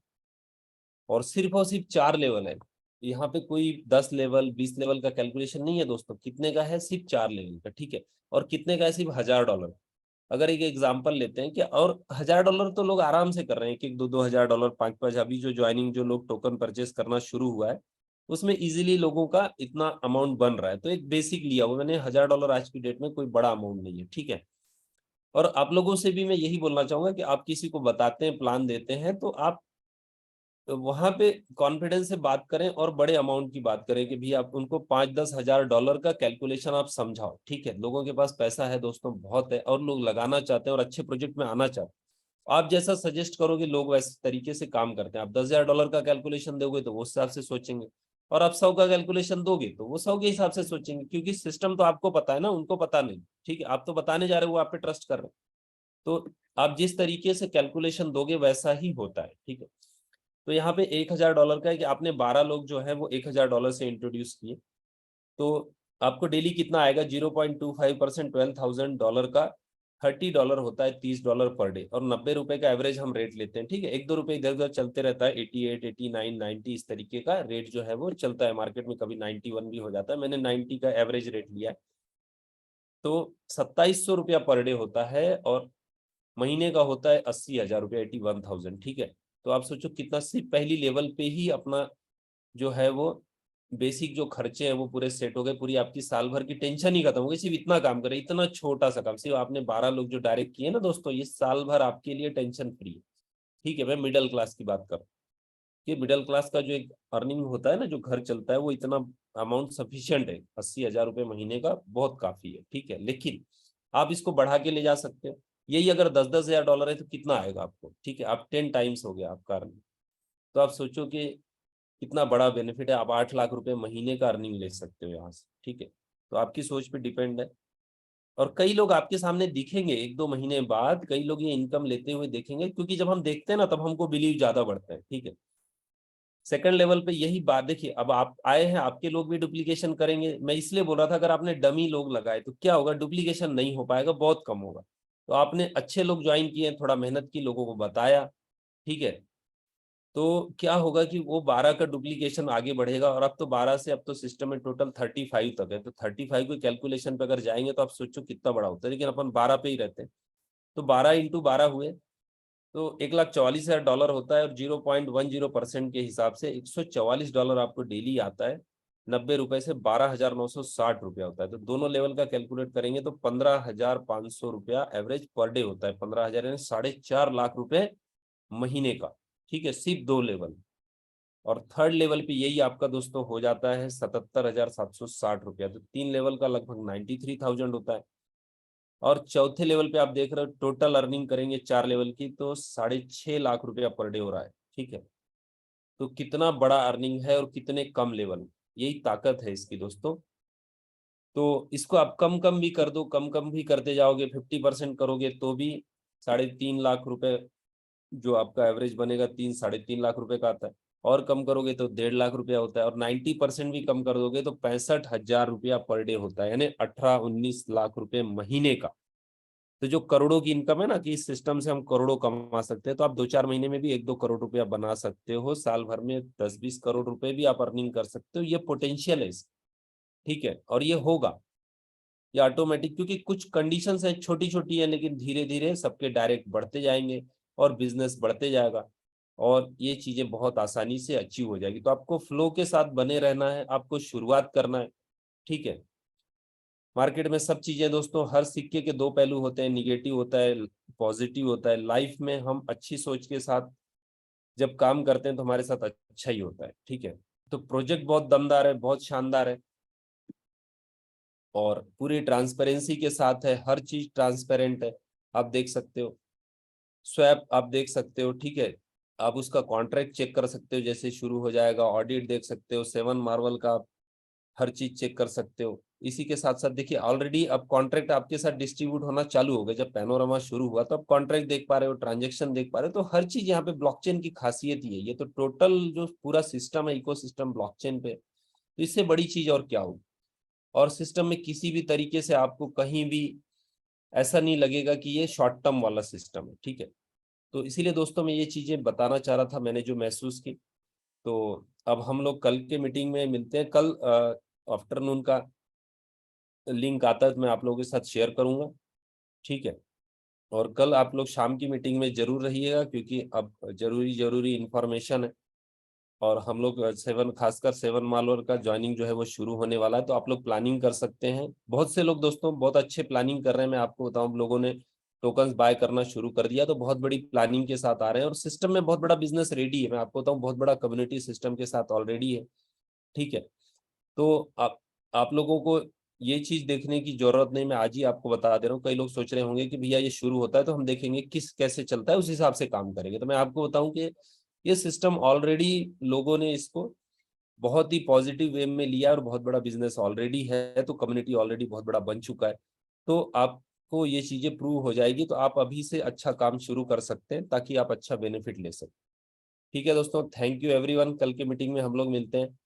और सिर्फ 4 लेवल है, यहाँ पे कोई 10 लेवल 20 लेवल का कैलकुलेशन नहीं है दोस्तों। कितने का है, सिर्फ 4 लेवल का, ठीक है। और कितने का है, सिर्फ $1000। अगर एक एग्जांपल लेते हैं कि, और $1000 तो लोग आराम से कर रहे हैं, कि 2-2 हजार डॉलर 5-5, अभी जो ज्वाइनिंग जो लोग टोकन परचेस करना शुरू हुआ है उसमें इजीली लोगों का इतना अमाउंट बन रहा है। तो एक बेसिक लिया हुआ मैंने, $1000 आज की डेट में कोई बड़ा अमाउंट नहीं है, ठीक है। और आप लोगों से भी मैं यही बोलना चाहूंगा कि आप किसी को बताते हैं, प्लान देते हैं, तो आप वहां पे कॉन्फिडेंस से बात करें और बड़े अमाउंट की बात करें कि भी आप उनको 5-10 हजार डॉलर का कैलकुलेशन आप समझाओ, ठीक है। लोगों के पास पैसा है दोस्तों, बहुत है, और लोग लगाना चाहते हैं और अच्छे प्रोजेक्ट में आना चाहते हैं। आप जैसा सजेस्ट करोगे लोग वैसे तरीके से काम करते हैं। आप $10,000 का कैलकुलेशन दोगे तो वो उस हिसाब से सोचेंगे, और आप 100 का कैलकुलेशन दोगे तो वो 100 के हिसाब से सोचेंगे, क्योंकि सिस्टम तो आपको पता है ना, उनको पता नहीं, ठीक है। आप तो बताने जा रहे हो, वो आप पे ट्रस्ट कर रहे हैं, तो आप जिस तरीके से कैलकुलेशन दोगे वैसा ही होता है, ठीक है। तो यहाँ पे $1000 का है कि आपने 12 लोग जो है वो $1000 से इंट्रोड्यूस किए, तो आपको डेली कितना आएगा, 0.25%, $12,000 का $30 होता है, $30 पर डे, और ₹90 का एवरेज हम रेट लेते हैं, ठीक है। 1-2 रुपए इधर उधर चलते रहता है, 88, 89, 90 इस तरीके का रेट जो है वो चलता है मार्केट में, कभी 91 भी हो जाता है। मैंने 90 का एवरेज रेट लिया है, तो ₹2700 पर डे होता है, और महीने का होता है ₹80,000, 81,000, ठीक है। तो आप सोचो कितना, सिर्फ पहली लेवल पे ही अपना जो है वो बेसिक जो खर्चे हैं वो पूरे सेट हो गए, पूरी आपकी साल भर की टेंशन ही खत्म हो गई। सिर्फ इतना काम करे, इतना छोटा सा काम, सिर्फ आपने 12 लोग जो डायरेक्ट किए ना दोस्तों, ये साल भर आपके लिए टेंशन फ्री है, ठीक है। मैं मिडिल क्लास की बात कर रहा हूँ कि मिडिल क्लास का जो एक अर्निंग होता है ना, जो घर चलता है, वो इतना अमाउंट सफिशियंट है। ₹80,000 महीने का बहुत काफी है, ठीक है। लेकिन आप इसको बढ़ा के ले जा सकते हो। यही अगर 10-10 हजार डॉलर है तो कितना आएगा आपको, ठीक है। आप 10 टाइम्स हो गया आपका अर्निंग। तो आप सोचो कि कितना बड़ा बेनिफिट है, आप ₹8 लाख महीने का अर्निंग ले सकते हो यहाँ से, ठीक है। तो आपकी सोच पे डिपेंड है। और कई लोग आपके सामने दिखेंगे 1-2 महीने बाद, कई लोग ये इनकम लेते हुए देखेंगे, क्योंकि जब हम देखते हैं ना तब हमको बिलीव ज्यादा बढ़ता है, ठीक है। सेकंड लेवल पे यही बात देखिए, अब आप आए हैं, आपके लोग भी डुप्लीकेशन करेंगे। मैं इसलिए बोल रहा था, अगर आपने डमी लोग लगाए तो क्या होगा, डुप्लीकेशन नहीं हो पाएगा, बहुत कम होगा। तो आपने अच्छे लोग ज्वाइन किए, थोड़ा मेहनत की, लोगों को बताया, ठीक है, तो क्या होगा कि वो 12 का डुप्लीकेशन आगे बढ़ेगा। और अब तो 12 से, अब तो सिस्टम में टोटल 35 तक है, तो 35 के कैलकुलेशन पे अगर जाएंगे तो आप सोचो कितना बड़ा होता है। लेकिन अपन 12 पे ही रहते हैं, तो 12 × 12 हुए तो $1,44,000 होता है, और 0.10% के हिसाब से $144 आपको डेली आता है। ₹90 से ₹12,960 होता है। तो दोनों लेवल का कैलकुलेट करेंगे तो ₹15,500 एवरेज पर डे होता है। 15,000 यानी ₹4.5 लाख महीने का, ठीक है, सिर्फ 2 लेवल। और थर्ड लेवल पे यही आपका दोस्तों हो जाता है ₹77,760। तो 3 लेवल का लगभग 93,000 होता है। और चौथे लेवल पे आप देख रहे हो, टोटल अर्निंग करेंगे 4 लेवल की तो ₹6.5 लाख पर डे हो रहा है, ठीक है। तो कितना बड़ा अर्निंग है और कितने कम लेवल, यही ताकत है इसकी दोस्तों। तो इसको आप कम कम भी कर दो, कम कम भी करते जाओगे, 50% करोगे तो भी ₹3.5 लाख जो आपका एवरेज बनेगा, 3-3.5 लाख का आता है। और कम करोगे तो ₹1.5 लाख होता है। और 90% भी कम कर दोगे तो ₹65,000 पर डे होता है, यानी 18-19 लाख रुपए महीने का। तो जो करोड़ों की इनकम है ना, कि इस सिस्टम से हम करोड़ों कमा सकते हैं, तो आप 2-4 महीने में भी 1-2 करोड़ रुपया बना सकते हो, साल भर में 10-20 करोड़ रुपए भी आप अर्निंग कर सकते हो। ये पोटेंशियल है इसका, ठीक है, और ये होगा, ये ऑटोमेटिक, क्योंकि कुछ कंडीशंस हैं छोटी छोटी है, लेकिन धीरे धीरे सबके डायरेक्ट बढ़ते जाएंगे और बिजनेस बढ़ते जाएगा और ये चीजें बहुत आसानी से अचीव हो जाएगी। तो आपको फ्लो के साथ बने रहना है, आपको शुरुआत करना है, ठीक है। मार्केट में सब चीजें दोस्तों, हर सिक्के के दो पहलू होते हैं, निगेटिव होता है, पॉजिटिव होता है। लाइफ में हम अच्छी सोच के साथ जब काम करते हैं तो हमारे साथ अच्छा ही होता है, ठीक है। तो प्रोजेक्ट बहुत दमदार है, बहुत शानदार है और पूरी ट्रांसपेरेंसी के साथ है, हर चीज ट्रांसपेरेंट है। आप देख सकते हो स्वैप, आप देख सकते हो, ठीक है। आप उसका कॉन्ट्रैक्ट चेक कर सकते हो जैसे शुरू हो जाएगा, ऑडिट देख सकते हो, 7 मार्वल का हर चीज चेक कर सकते हो। इसी के साथ साथ देखिए ऑलरेडी अब कॉन्ट्रैक्ट आपके साथ डिस्ट्रीब्यूट होना चालू हो गया। जब पैनोरामा शुरू हुआ तो अब कॉन्ट्रैक्ट देख पा रहे हो, ट्रांजेक्शन देख पा रहे हो, तो हर चीज यहाँ पे ब्लॉकचेन की खासियत ही है। ये तो टोटल जो पूरा सिस्टम है, इकोसिस्टम ब्लॉकचेन पे, तो इससे बड़ी चीज और क्या होगी। और सिस्टम में किसी भी तरीके से आपको कहीं भी ऐसा नहीं लगेगा कि ये शॉर्ट टर्म वाला सिस्टम है, ठीक है। तो इसीलिए दोस्तों मैं ये चीजें बताना चाह रहा था, मैंने जो महसूस की। तो अब हम लोग कल के मीटिंग में मिलते हैं। कल आफ्टरनून का लिंक आता है तो मैं आप लोगों के साथ शेयर करूंगा, ठीक है। और कल आप लोग शाम की मीटिंग में जरूर रहिएगा, क्योंकि अब जरूरी जरूरी इंफॉर्मेशन है और हम लोग 7, खासकर 7 मार्वल का ज्वाइनिंग जो है वो शुरू होने वाला है। तो आप लोग प्लानिंग कर सकते हैं। बहुत से लोग दोस्तों बहुत अच्छे प्लानिंग कर रहे हैं। मैं आपको बताऊं, लोगों ने टोकन्स बाय करना शुरू कर दिया, तो बहुत बड़ी प्लानिंग के साथ आ रहे हैं और सिस्टम में बहुत बड़ा बिजनेस रेडी है। मैं आपको बताऊं, बहुत बड़ा कम्युनिटी सिस्टम के साथ ऑलरेडी है, ठीक है। तो आप लोगों को ये चीज देखने की जरूरत नहीं, मैं आज ही आपको बता दे रहा हूँ। कई लोग सोच रहे होंगे कि भैया ये शुरू होता है तो हम देखेंगे किस कैसे चलता है, उस हिसाब से काम करेंगे। तो मैं आपको बताऊं कि ये सिस्टम ऑलरेडी लोगों ने इसको बहुत ही पॉजिटिव वे में लिया और बहुत बड़ा बिजनेस ऑलरेडी है, तो कम्युनिटी ऑलरेडी बहुत बड़ा बन चुका है। तो आपको ये चीजें प्रूव हो जाएगी, तो आप अभी से अच्छा काम शुरू कर सकते हैं ताकि आप अच्छा बेनिफिट ले सकें। ठीक है दोस्तों, थैंक यू एवरीवन। कल के मीटिंग में हम लोग मिलते हैं।